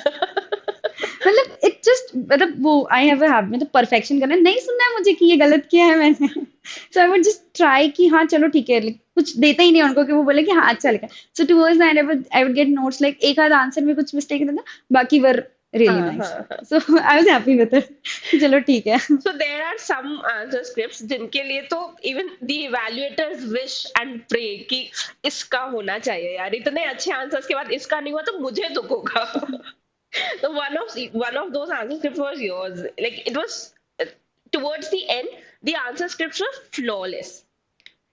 मतलब इट जस्ट मतलब वो आई हैव अ हैबिट, मतलब परफेक्शन करना है, नहीं सुनना है मुझे कि ये गलत किया है मैंने। सो आई वुड जस्ट ट्राई कि हाँ चलो ठीक है, कुछ देता ही नहीं उनको कि वो बोले कि हाँ अच्छा लिखा। So towards the end I would get notes like एक आध आंसर में कुछ मिस्टेक रहता, बाकी वर रियली हाँ नाइस। हाँ हाँ। So I was happy with it, चलो ठीक है। So there are some answer scripts जिनके लिए तो even the evaluators wish and pray कि इसका होना चाहिए यार, इतने अच्छे आंसर्स के बाद इसका नहीं हुआ तो मुझे दुख होगा। So one of those answer scripts was yours. Like it was towards the end, the answer scripts were flawless.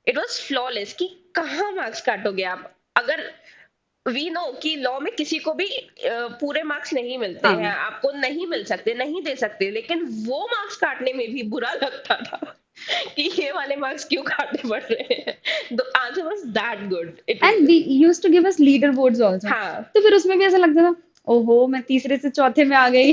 It was flawless कि कहाँ मार्क्स काटोगे आप, अगर वी नो कि लॉ में किसी को भी पूरे मार्क्स नहीं मिलते हैं, हाँ आपको नहीं मिल सकते, नहीं दे सकते, लेकिन वो मार्क्स काटने में भी बुरा लगता था कि ये वाले मार्क्स क्यों काटने पड़ रहे हैं। The answer was that good it and we used to give us leader boards also, हाँ। तो फिर उसमें भी ऐसा लगता था ओहो मैं तीसरे से चौथे में आ गई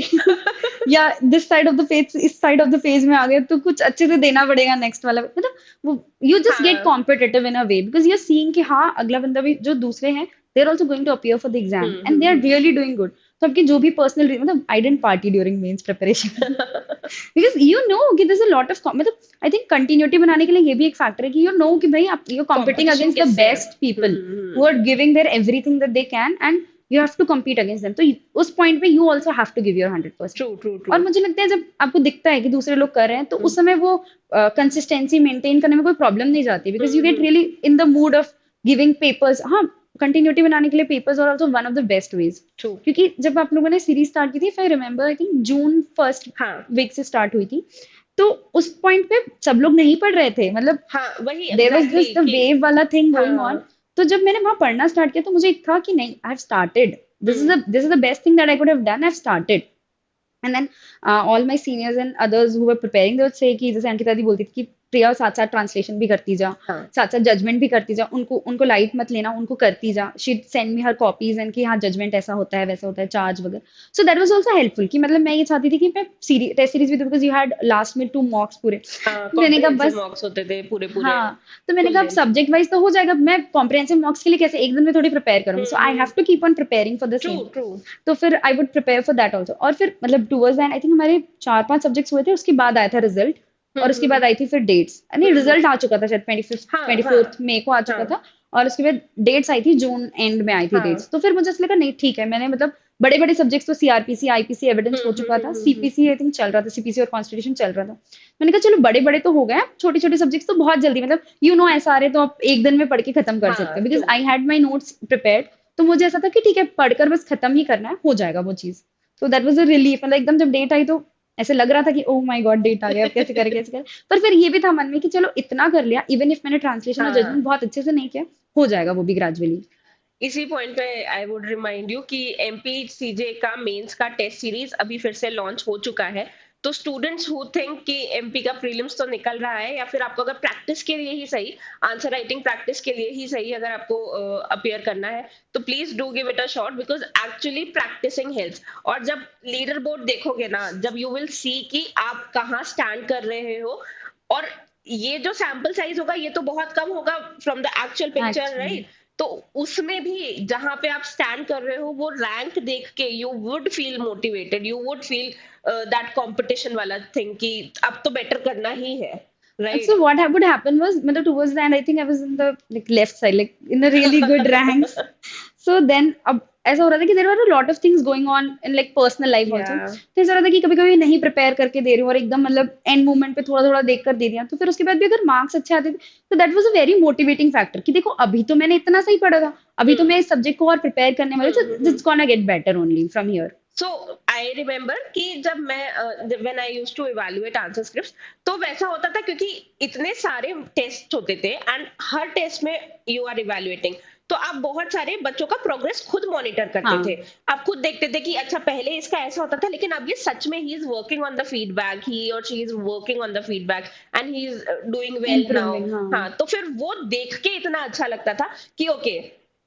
या this side of the page इस साइड ऑफ द पेज में आ गए, तो कुछ अच्छे से देना पड़ेगा नेक्स्ट वाला, मतलब वो यू जस्ट गेट हाँ। Competitive in a way because you are seeing कि हाँ अगला बंदा भी, जो दूसरे हैं they are also going to appear for the exam and they are hmm. Really doing good. तो आपकी जो भी पर्सनल, मतलब I didn't party during mains preparation because you know कि there is a lot of, मतलब I think continuity बनाने के लिए ये भी एक फैक्टर है कि यू नो कि भाई आप you competing competition against the किससे है। Best people who are giving their everything that they can, and you have to compete against them, तो उस पॉइंट पे you also have to give your 100%। True true और true. मुझे लगता है जब आपको दिखता है कि दूसरे लोग कर रहे हैं तो उस समय वो कंसिस्टेंसी मेंटेन करने में कोई प्रॉब्लम नहीं जाती, because you get really in the mood off giving papers. हाँ, कंटिन्यूटी बनाने के लिए पेपर्स और also one of the best veg. True. क्योंकि जब आप लोगों ने सीरीज स्टार्ट की थी, if I remember, I think June first हाँ वीक से स्टार्ट हुई थी, तो उस पॉइंट पे सब लोग नहीं पढ़ रहे थे, मतलब हाँ वही there was exactly this the कि वेव वाला थिंग गोइंग ऑन। हाँ। तो जब मैंने वहां पढ़ना स्टार्ट किया तो मुझे एक था कि नहीं, I have started, this is the best thing that I could have done, I have started. And then all my seniors and others who were preparing, they would say कि जैसे अंकिता दी बोलती थी कि प्रिया साथ साथ ट्रांसलेशन भी करती जा, हाँ साथ साथ जजमेंट भी करती जा, उनको उनको लाइट मत लेना, उनको करती जा। She send me her copies and कि हाँ जजमेंट ऐसा होता है वैसा होता है, चार्ज वगैरह। So that was also helpful कि मतलब मैं ये चाहती थी कि मैं टेस्ट सीरीज भी दूं, बिकॉज यू हैड लास्ट में 2 मॉक्स पूरे। हाँ मैंने कहा कॉम्प्रिहेंसिव बस, मॉक्स होते थे पूरे पूरे हाँ, तो मैंने फुल कहा अब लेंथ। सब्जेक्ट वाइज तो हो जाएगा, मैं कॉम्प्रिहेंसिव मॉक्स के लिए कैसे एक दिन में थोड़ी प्रिपेयर करूंगी, so I have to keep on preparing for the true same. True. तो फिर I would prepare for that also. और फिर मतलब टूवर्ड्स एंड आई थिंक हमारे 4-5 सब्जेक्ट्स हुए थे, उसके बाद आया था रिजल्ट, और उसके बाद आई थी फिर डेट्स। नहीं, रिजल्ट आ चुका था शायद 25 हाँ 24 हाँ मई को आ चुका हाँ था, और उसके बाद डेट्स आई थी जून एंड में आई थी हाँ। डेट्स। तो फिर मुझे ऐसा लगा नहीं ठीक है, मैंने मतलब बड़े बड़े सब्जेक्ट्स तो सीआरपीसी आईपीसी एविडेंस हो चुका था, हम्म। सीपीसी आई थिंक चल रहा था, सीपीसी और कॉन्स्टिट्यूशन चल रहा था। मैंने कहा चलो बड़े बड़े तो हो गए, छोटे छोटे सब्जेक्ट्स तो बहुत जल्दी, मतलब एसआरए तो आप एक दिन में पढ़ के खत्म कर सकते हाँ हैं, because true. I had my notes prepared. तो मुझे ऐसा था कि ठीक है पढ़कर बस खत्म ही करना है, हो जाएगा वो चीज। तो दैट वाज अ रिलीफ, मतलब एकदम जब डेट आई तो ऐसे लग रहा था कि ओह माय गॉड डेट आ गया, अब कैसे करें कैसे करें। पर फिर ये भी था मन में कि चलो इतना कर लिया, इवन इफ मैंने ट्रांसलेशन और जजमेंट हाँ बहुत अच्छे से नहीं किया, हो जाएगा वो भी ग्रेजुअली। इसी पॉइंट पे आई वुड रिमाइंड यू कि एमपी सीजे का मेंस का टेस्ट सीरीज अभी फिर से लॉन्च हो चुका है। तो स्टूडेंट्स हु थिंक कि एमपी का प्रीलिम्स तो निकल रहा है, या फिर आपको अगर प्रैक्टिस के लिए ही सही, आंसर राइटिंग प्रैक्टिस के लिए ही सही अगर आपको अपीयर करना है, तो please do give it a shot, because actually practicing helps. और जब लीडर बोर्ड देखोगे ना, जब यू विल सी कि आप कहाँ स्टैंड कर रहे हो, और ये जो सैंपल साइज होगा ये तो बहुत कम होगा from the actual picture, actually right? तो उसमें भी जहां पे आप स्टैंड कर रहे हो वो रैंक देख के you would feel motivated, you would feel that competition वाला थिंग कि अब तो बेटर करना ही है, So right? what would happen was, मतलब towards the end, I think I was in the like left side, like in the really good ranks. So then अब ऐसा हो रहा था कि there were a lot of things going on in like personal life also. या तो ऐसा हो रहा था कि कभी कभी नहीं प्रिपेयर करके दे रही हूँ और एकदम मतलब एंड मोमेंट पे थोड़ा थोड़ा देख कर दे दिया, तो फिर उसके बाद भी अगर मार्क्स अच्छे आते थे तो that was a very motivating factor कि देखो अभी तो मैंने इतना सही पढ़ा था, अभी तो मैं इस सब्जेक्ट को और प्रिपेयर करने वाली, तो it's gonna get better only from here. So I remember कि जब मैं when I used to evaluate answer scripts, तो वैसा होता था क्योंकि इतने सारे टेस्ट होते थे एंड हर टेस्ट में यू आर इवैल्यूएटिंग, तो आप बहुत सारे बच्चों का प्रोग्रेस खुद मॉनिटर करते थे। हाँ, आप खुद देखते थे कि अच्छा पहले इसका ऐसा होता था, लेकिन अब ये सच में he is working on the feedback, he और she is working on the feedback and he is doing well now. Improving, हाँ। हाँ, तो फिर वो देख के इतना अच्छा लगता था कि ओके,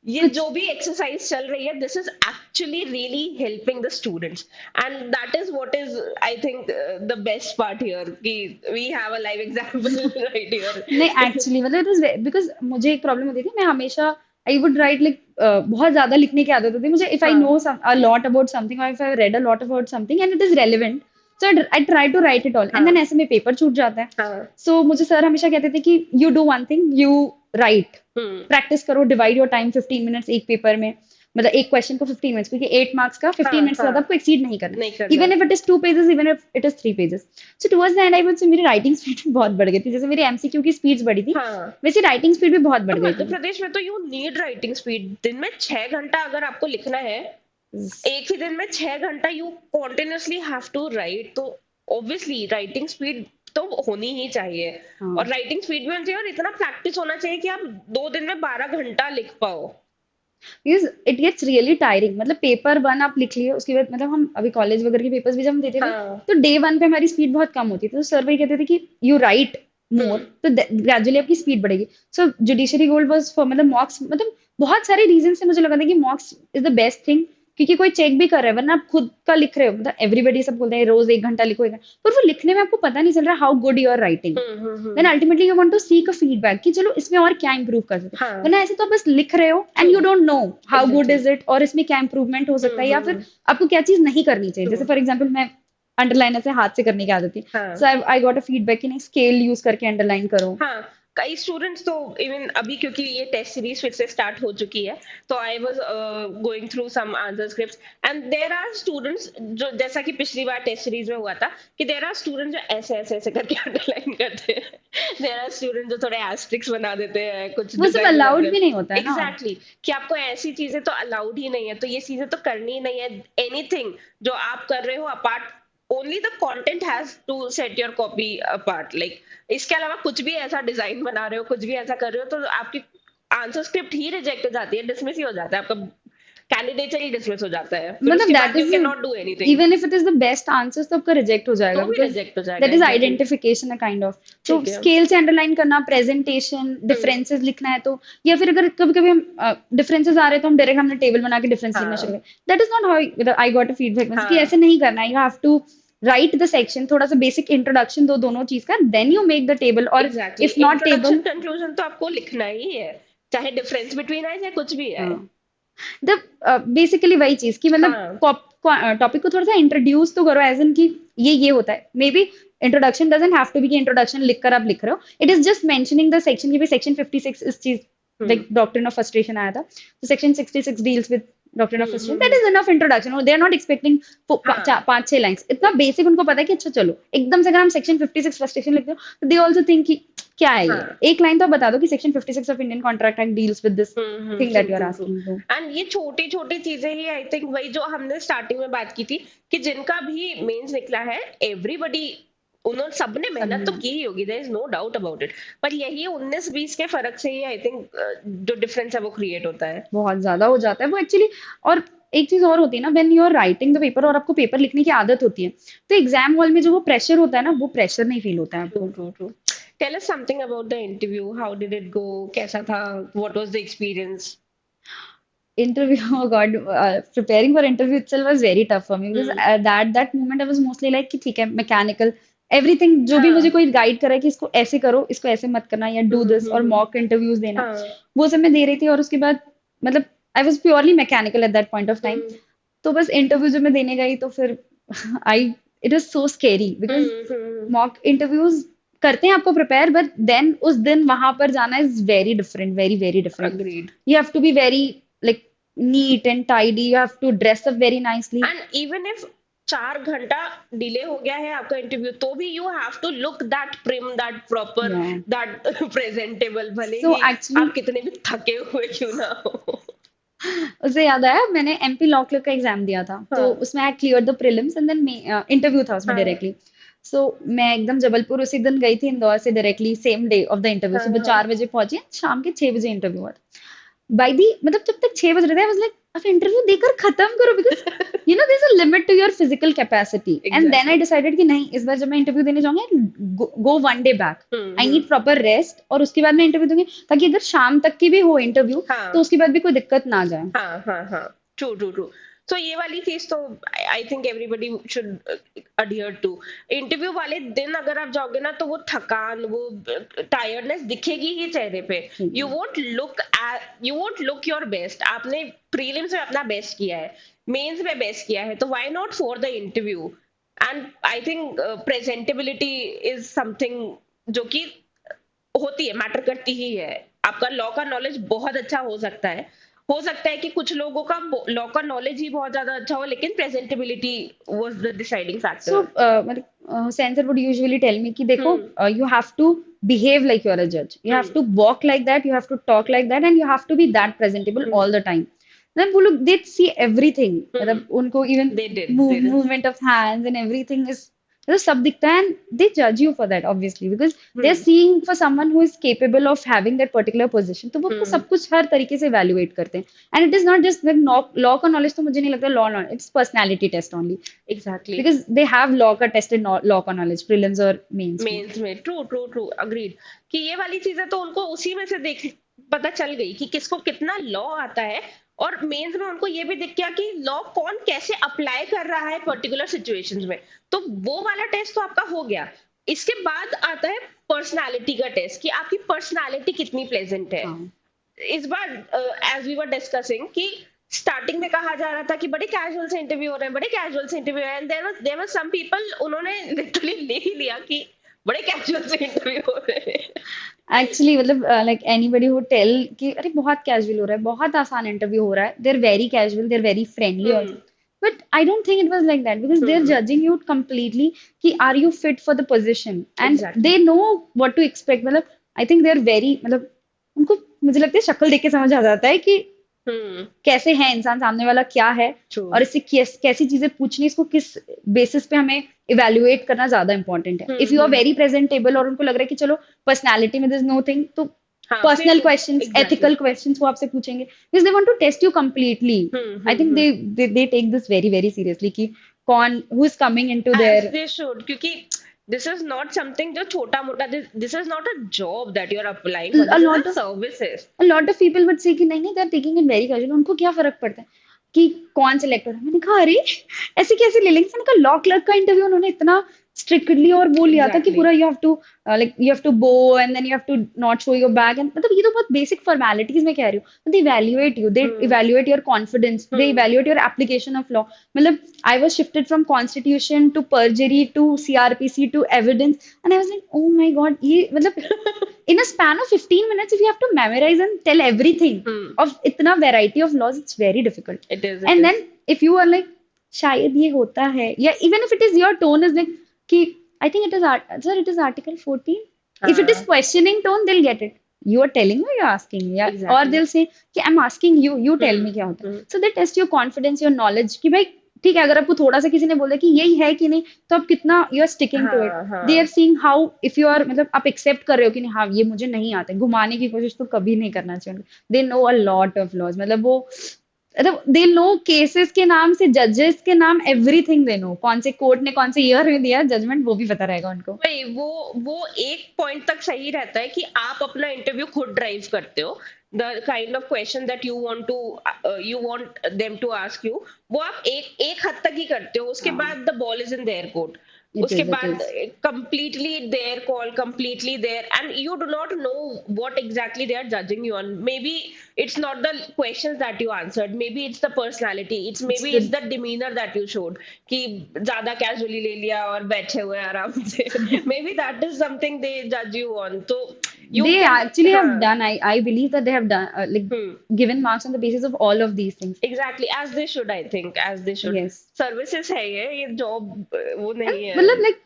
ये कुछ जो भी एक्सरसाइज चल रही है this is actually really helping the students, and that is what is I think the best part here कि we have a live example right नहीं हियर। एक्चुअली मतलब इट वाज बिकॉज मुझे एक प्रॉब्लम होती थी, मैं हमेशा आई वुड राइट लाइक बहुत ज्यादा लिखने की आदत होती है मुझे, इफ आई नो हाँ अ लॉट अबाउट समथिंग और if I read a lot about something and it is relevant, so I try to write it all, and then हाँ ऐसे में पेपर छूट जाता है। हाँ। सो मुझे सर हमेशा कहते थे कि you do one thing, you right, hmm. Practice करो, डिवाइड योर टाइम 15 मिनट्स एक पेपर में, मतलब एक क्वेश्चन को 15 मिनट्स, क्योंकि 8 मार्क्स का 15 मिनट्स से हाँ ज्यादा आपको एक्सीड नहीं करना, नहीं करना। Even if it is 2 pages, even if it is 3 pages. So towards the end I would से मेरी राइटिंग स्पीड बहुत बढ़ गई थी, जैसे मेरी एमसीक्यू की स्पीड बढ़ी थी, हाँ, वैसे राइटिंग स्पीड भी बहुत तो बढ़ गई मध्य थी। प्रदेश में तो यू नीड राइटिंग स्पीड, दिन में 6 घंटा अगर आपको लिखना है, एक ही दिन में 6 घंटा you continuously have to write, तो ऑब्वियसली राइटिंग स्पीड तो होनी ही चाहिए। और हाँ, राइटिंग स्पीड भी होनी चाहिए, और इतना प्रैक्टिस होना चाहिए कि आप 2 दिन में 12 घंटा लिख पाओ। Because it gets really tiring, मतलब पेपर वन आप लिख लिए, उसके बाद मतलब हम अभी कॉलेज वगैरह के पेपर्स भी जब हम देते थे, हाँ। तो डे वन पे हमारी स्पीड बहुत कम होती थी, तो सर वही कहते थे कि यू राइट मोर, हम्म तो ग्रेजुअली आपकी स्पीड बढ़ेगी। सो जुडिशरी गोल्ड वाज फॉर मतलब मॉक्स, मतलब बहुत सारे रीजन से मुझे लगा था कि मॉक्स इज द बेस्ट थिंग, क्योंकि कोई चेक भी कर रहा है, वरना आप खुद का लिख रहे हो, मतलब एवरीबडी सब बोलते हैं रोज 1 घंटा लिखो, 1 घंटा, पर वो लिखने में आपको पता नहीं चल रहा how good you are writing. Then hmm. Ultimately you want to seek a feedback कि चलो इसमें और क्या इंप्रूव कर सकते हैं, हाँ वरना ऐसे तो आप बस लिख रहे हो true and you don't know how good exactly. Is it, और इसमें क्या इंप्रूवमेंट हो सकता है, या फिर आपको क्या चीज नहीं करनी चाहिए। ट्रू। जैसे फॉर एग्जांपल मैं अंडरलाइन ऐसे हाथ से करने की आदत थी, हाँ so I got a feedback कि नहीं स्केल यूज करके अंडरलाइन करो। हाँ। कई स्टूडेंट्स तो इवन अभी, क्योंकि ये टेस्ट सीरीज फिर से स्टार्ट हो चुकी है, तो I was going through some answer scripts, and there are students जो, जैसा कि पिछली बार टेस्ट सीरीज में हुआ था, कि देयर आर स्टूडेंट्स जो ऐसे ऐसे ऐसे करके अंडरलाइन करते हैं, देयर आर स्टूडेंट्स जो थोड़े एस्ट्रिक्स बना देते हैं, कुछ वो सब डिजाइन अलाउड वगैरह। भी नहीं होता है ना। एग्जैक्टली exactly, कि आपको ऐसी चीजें तो अलाउड ही नहीं है, तो ये चीजें तो करनी ही नहीं है। एनीथिंग जो आप कर रहे हो apart, only the content has to set your copy apart, like इसके अलावा कुछ भी ऐसा डिजाइन बना रहे हो, कुछ भी ऐसा कर रहे हो, तो आपकी आंसर स्क्रिप्ट ही रिजेक्ट हो जाती है, डिसमिस ही हो जाता है, आपका कैंडिडेचर ही डिसमिस हो जाता है, फिर मतलब उसके दैट बाद you is, can not do anything, even if it is the best answers तो आपका रिजेक्ट हो जाएगा, तो भी बिकॉज रिजेक्ट हो जाएगा। That is exactly exactly. Identification है काइंड ऑफ। तो ठीक है। स्केल से अंडरलाइन करना, प्रेजेंटेशन हम्म। डिफरेंसेस लिखना है तो, या फिर अगर कभी कभी हम डिफरेंसेस आ रहे हैं तो हम डायरेक्ट हमने टेबल बना के डिफरेंस लिखना शुरू हाँ करें, that is not how I got a feedback कि हाँ ऐसे नहीं करना है। You have to write the section, थोड़ा सा बेसिक इंट्रोडक्शन दो दोनों चीज का, then you make the table, और exactly if exactly. Not table, introduction conclusion तो आपको लिखना ही है, चाहे डिफरेंस बिटवीन आए, चाहे कुछ भी आए। द बेसिकली वही चीज कि मतलब हाँ टॉपिक को थोड़ा सा इंट्रोड्यूस तो करो, एज इन कि ये होता है। Maybe introduction doesn't have to be कि इंट्रोडक्शन लिखकर आप लिख रहे हो, it is just mentioning the section, कि भाई सेक्शन 56 इस चीज, hmm like doctrine of frustration आया था, तो section 66 deals with doctrine of frustration, that hmm. Is enough introduction. They are not expecting हाँ 5-6 लाइन्स, इतना बेसिक उनको पता है कि अच्छा चलो एकदम से अगर हम सेक्शन 56 फ्रस्ट्रेशन लिखते हो तो दे आल्सो थिंक कि क्या है ये, हाँ। एक लाइन तो आप बता दो कि section 56 of Indian contract act deals with this thing true that you are true true. Asking. And ये छोटी छोटी चीजें ही, आई थिंक वही जो हमने स्टार्टिंग में बात की थी, कि जिनका भी मेंस निकला है, एवरीबडी, उन्होंने सबने मेहनत तो सबने की ही होगी, there is no doubt about it, पर यही 19-20 के फर्क से ही आई थिंक जो डिफरेंस है वो क्रिएट होता है। बहुत ज्यादा हो जाता है वो एक्चुअली। और एक चीज और होती है ना, when you are writing the paper और आपको पेपर लिखने की आदत होती है, तो एग्जाम हॉल में जो वो प्रेशर होता है ना, वो प्रेशर नहीं फील होता है ट्रू आपको। True true. Tell us something about the interview, how did it go, कैसा था, what was the experience? Interview, oh God, preparing for interview itself was very tough for me, because hmm. that moment I was mostly like कि ठीक है, mechanical everything, जो भी मुझे हाँ कोई गाइड करे कि इसको ऐसे करो, इसको ऐसे मत करना, या डू दिस, और हम्म। मॉक इंटरव्यूज देना, हाँ वो सब मैं दे रही थी। और उसके बाद मतलब I was purely mechanical at that point of time. हम्म तो बस इंटरव्यू जब मैं देने गई तो फिर I, it was so scary, because hmm. Mock interviews करते हैं आपको प्रिपेयर, बट देन उस दिन वहां पर जाना is very different, very very different. Agreed. You have to be very like neat and tidy. You have to dress up very nicely. And even if 4 घंटा delay हो गया है आपका इंटरव्यू, तो भी you have to look that prim, that proper, Yeah. That presentable, भले So ही actually, आप कितने भी थके हुए क्यों ना हो। उससे याद आया, मैंने एमपी लॉ क्लर्क का एग्जाम दिया था, तो हाँ उसमें I clear the prelims and then interview था उसमें हाँ डायरेक्टली। सो मैं एकदम जबलपुर उसी दिन गई थी, इंदौर से directly same day of the interview, हाँ सुबह हाँ 4 बजे पहुंची, शाम के 6 बजे इंटरव्यू हुआ। बाय दी मतलब जब तक 6 बज रहे थे, आई वाज लाइक अब इंटरव्यू देकर खत्म करो, because you know there is a limit to your physical capacity. And then I exactly. Decided कि नहीं, इस बार जब मैं इंटरव्यू देने जाऊंगी, go 1 day back, I need hmm. Proper rest, और उसके बाद मैं इंटरव्यू दूंगी, ताकि अगर शाम तक की भी हो इंटरव्यू तो हाँ उसके बाद भी कोई दिक्कत ना आ जाए। हाँ हाँ हाँ। True true true. तो ये वाली चीज तो I think everybody should adhere to. Interview वाले दिन अगर आप जाओगे ना, तो वो थकान, वो टायर्डनेस दिखेगी ही चेहरे पे। You won't look, you won't look your best. आपने प्रीलिम्स में अपना बेस्ट किया है, मेंस में बेस्ट किया है, तो why not for the interview? And I think presentability is something जो कि होती है, मैटर करती ही है। आपका लॉ का नॉलेज बहुत अच्छा हो सकता है कि कुछ लोगों का लॉ का नॉलेज ही बहुत ज्यादा अच्छा हो, लेकिन presentability was the deciding so factor. मतलब Hussain sir would usually tell me कि देखो, hmm you have to behave like you're a judge, you have hmm to walk like that, you have to talk like that, and you have to be that presentable hmm all the time. Then वो लोग they see everything, हम्म। मतलब उनको even they did. movement of hands and everything is, मतलब सब दिखता है, and they judge you for that obviously, because they're hmm seeing for someone who is capable of having that particular position, तो वो आपको हम्म सब कुछ हर तरीके से evaluate करते हैं। And it is not just like law का knowledge, तो मुझे नहीं लगता law knowledge, it's personality test only, exactly. because they have law का tested law का knowledge prelims और mains में। मेंस में ट्रू ट्रू ट्रू अग्रीड, कि ये वाली चीजें तो उनको उसी में से देख पता चल गई कि किसको कितना लॉ आता है। और मेंस में उनको ये भी दिख गया कि लॉ कौन कैसे अप्लाई कर रहा है पर्टिकुलर सिचुएशंस में, तो वो वाला टेस्ट तो आपका हो गया। इसके बाद आता है पर्सनालिटी का टेस्ट, कि आपकी पर्सनालिटी कितनी प्लेजेंट है। हाँ इस बार एज वी वर डिस्कसिंग कि स्टार्टिंग में कहा जा रहा था कि बड़े कैजुअल से इंटरव्यू हो रहे हैं, बड़े कैजुअल से इंटरव्यू है, and there were some people, उन्होंने लिटरली ले ही लिया कि बड़े कैजुअल से इंटरव्यू हो रहे हैं। एक्चुअली मतलब लाइक एनीबडी हु टेल कि अरे बहुत कैजुअल हो रहा है, बहुत आसान इंटरव्यू हो रहा है, they are very casual, they are very friendly hmm. Also, but I don't think it was like that because they are hmm. Judging you completely कि are you fit for the position and exactly. They know what to expect. मतलब I think they are very मतलब उनको मुझे लगता है शक्ल देख के समझ आ जाता है कि हम्म। कैसे है इंसान, सामने वाला क्या है, ट्रू। और इससे कैसी चीजें पूछनी, इसको किस बेसिस पे हमें इवेल्युएट करना ज्यादा इंपॉर्टेंट है। If you are hmm. Very presentable और उनको लग रहा है कि चलो पर्सनालिटी में दिस नो थिंग, तो हाँ फिर। Personal questions, exactly. Ethical questions वो आपसे पूछेंगे because they want to test you completely. I think hmm. They take this very very seriously कि कौन who is coming into as there. They should, क्योंकि this is not something जो छोटा मोटा, this is not a job that you are applying for, a this is lot a of services. a lot of people would say कि नहीं नहीं, they are taking it very casual, उनको क्या फर्क पड़ता है कि कौन सिलेक्ट हो रहा है। मैंने कहा अरे ऐसे कैसे ले लेंगे। मैंने कहा लॉ क्लर्क का इंटरव्यू उन्होंने इतना स्ट्रिक्टली और वो लिया था कि एग्जैक्टली। पूरा you have to like you have to bow and then you have to not show your back and मतलब ये तो बहुत बेसिक फॉर्मेलिटीज में कह रही हूँ। They evaluate you, they hmm. Evaluate your confidence, they hmm. Evaluate your application of law. मतलब I was shifted from constitution to perjury to CrPC to evidence and I was like oh my god, ये मतलब in a span of 15 minutes, if you have to memorize and tell everything hmm. of itna variety of laws, it's very difficult. It is, it And is. then if you are like शायद ये होता है, या even if it is your tone is like कि I think it is sir it is article 14, if it is हाँ। questioning tone they'll get it, you are telling me, you're asking me, yeah, or exactly. they'll say कि I'm asking you, you tell me क्या होता है। हम्म। So they test your confidence, your knowledge कि भाई ठीक है, अगर आपको थोड़ा सा किसी ने बोला कि यही है कि नहीं, तो आप कितना you are sticking to it. हाँ दे आर हाँ। Seeing how if you are मतलब आप एक्सेप्ट कर रहे हो कि नहीं हाँ ये मुझे नहीं आता है, घुमाने की कोशिश तो कभी नहीं करना चाहिए। They know a lot of laws, मतलब वो मतलब दे नो केसेस के नाम से जजेस के नाम एवरीथिंग दे नो, कौन से कोर्ट ने कौन से ईयर में दिया जजमेंट वो भी पता रहेगा उनको। वही वो एक पॉइंट तक सही रहता है कि आप अपना इंटरव्यू खुद ड्राइव करते हो, the kind of question that you want them to ask you, वो आप एक एक हद तक ही करते हो, उसके हाँ बाद the ball is in their court. It उसके इज इट बाद is completely their call, completely their, and you do not know what exactly they are judging you on. Maybe it's not the questions that you answered, maybe it's the personality, it's it's maybe the it's the demeanor that you showed कि ज्यादा casually ले लिया और बैठे हुए आराम से। maybe that is something they judge you on, तो you they can। actually हाँ। have done, I believe that they have done like hmm. given marks on the basis of all of these things. Exactly, as they should, I think as they should. Yes. Services है ये job वो And नहीं है। well, like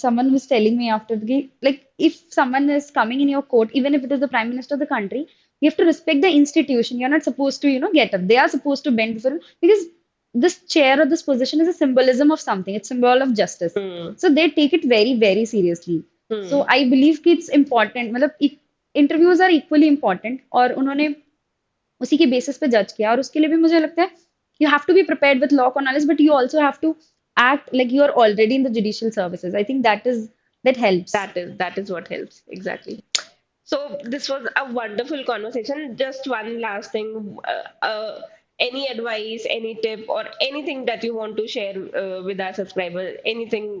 someone was telling me after the like if someone is coming in your court, even if it is the prime minister of the country, you have to respect the institution. You're not supposed to, you know, get up. They are supposed to bend before because this chair or this position is a symbolism of something. It's symbol of justice. Hmm. So they take it very, very seriously. So hmm. I believe कि it's important. मतलब interviews are equally important. और उन्होंने उसी के basis पे जज किया, और उसके लिए भी मुझे लगता है you have to be prepared with law knowledge, but you also have to act like you are already in the judicial services. I think that helps. That is what helps, exactly. So this was a wonderful conversation. Just one last thing, any advice, any tip, or anything that you want to share with our subscribers? Anything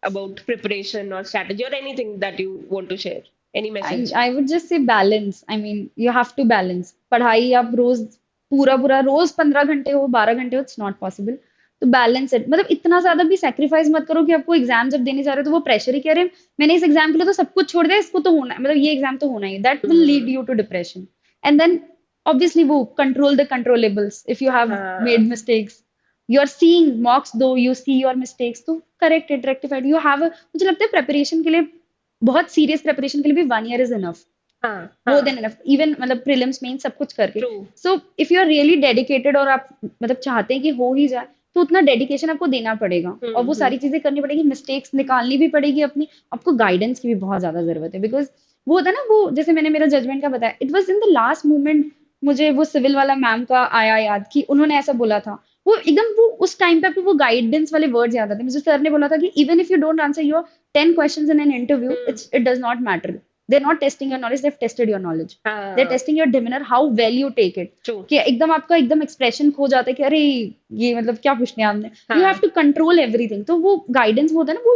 about preparation or strategy, or anything that you want to share? Any message? I would just say balance. I mean, you have to balance. पढ़ाई आप रोज पूरा पूरा रोज 15 घंटे हो 12 घंटे हो, it's not possible. तो balance it, मतलब इतना ज्यादा भी सेक्रीफाइस मत करो कि आपको एग्जाम जब देने जा रहे हो तो वो प्रेशर ही, कह रहे मैंने इस एग्जाम के लिए तो सब कुछ छोड़ दिया, इसको तो होना है, मतलब ये एग्जाम तो होना ही, that will lead Hmm. You to depression. And then obviously वो control the controllables, if you have हाँ। Made mistakes you are seeing mocks though you see your mistakes, तो correct it, rectified you have. मुझे लगता है preparation के लिए, बहुत serious preparation के लिए भी 1 year इज इनफ, हाँ। मोर हाँ। देन इनफ, इवन मतलब प्रीलिम्स मेन सब कुछ करके। True. So if you are really dedicated और आप मतलब चाहते हैं कि हो ही जाए, तो उतना डेडिकेशन आपको देना पड़ेगा और वो हम्म। सारी चीजें करनी पड़ेगी, मिस्टेक्स निकालनी भी पड़ेगी अपनी। आपको गाइडेंस की भी बहुत ज्यादा जरूरत है, बिकॉज वो होता है ना, वो जैसे मैंने मेरा जजमेंट का बताया, it was in the last moment. मुझे वो सिविल वाला मैम का आया याद कि उन्होंने ऐसा बोला था, वो एकदम वो उस टाइम पे आपको वो गाइडेंस वाले वर्ड्स याद आते हैं। मुझे सर ने बोला था कि even if you don't answer your 10 questions in an interview, hmm. it does not matter. They're not testing your knowledge, they've tested your knowledge. They're हाँ। testing your demeanor, how well you take it. True. कि एकदम आपका एकदम expression खो जाता है कि अरे ये मतलब क्या पूछने आपने, यू हैव हाँ। To control everything. तो वो गाइडेंस वो होता है ना, वो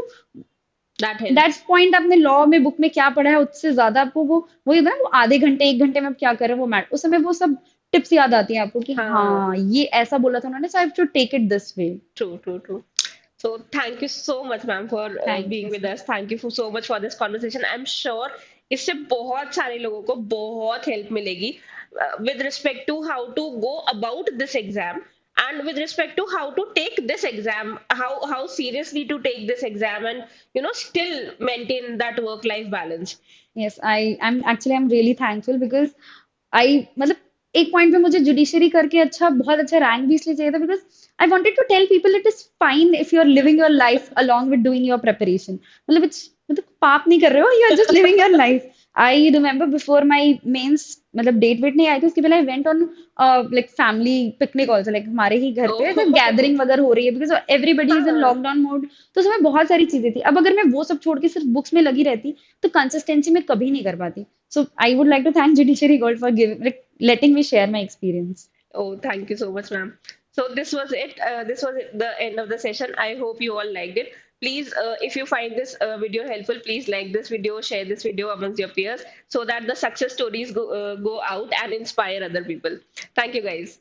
दैट दैट्स हेल्प्स। पॉइंट, आपने लॉ में बुक में क्या पढ़ा है उससे ज्यादा आपको वो होता है ना, वो आधे घंटे 1 घंटे में आप क्या कर रहे हो वो मैटर, उस समय वो सब टिप्स याद आती हैं आपको कि हाँ। हाँ ये ऐसा बोला था उन्होंने, so I have to take it this way. True true true. So thank you so much, ma'am, for thank being you with so us. Thank you so much for this conversation. I'm sure इससे बहुत सारे लोगों को बहुत help मिलेगी with respect to how to go about this exam, and with respect to how to take this exam, how seriously to take this exam, and still maintain that work life balance. Yes, I'm really thankful because I मतलब एक point पे मुझे judiciary करके अच्छा बहुत अच्छा rank भी इसलिए चाहिए था because I wanted to tell people it is fine if you are living your life along with doing your preparation मतलब इट्स मतलब पाप नहीं कर रहे हो you are just living your life I remember before my mains मतलब date wait नहीं आई थी उसके पहले I went on like family picnic also like हमारे ही घर पे ऐसे Oh. गैदरिंग वगैरह हो रही है बिकॉज एवरीबडी इज इन हाँ. लॉकडाउन मोड तो उसमें बहुत सारी चीजें थी अब अगर मैं वो सब छोड़ के सिर्फ बुक्स में लगी रहती तो कंसिस्टेंसी में कभी नहीं कर पाती so I would like to thank Judiciary Gold for giving, like, letting me share my experience. Oh, thank you so much, ma'am. So this was it. This was the end of the session. I hope you all liked it. Please, if you find this video helpful, please like this video, share this video amongst your peers, so that the success stories go out and inspire other people. Thank you, guys.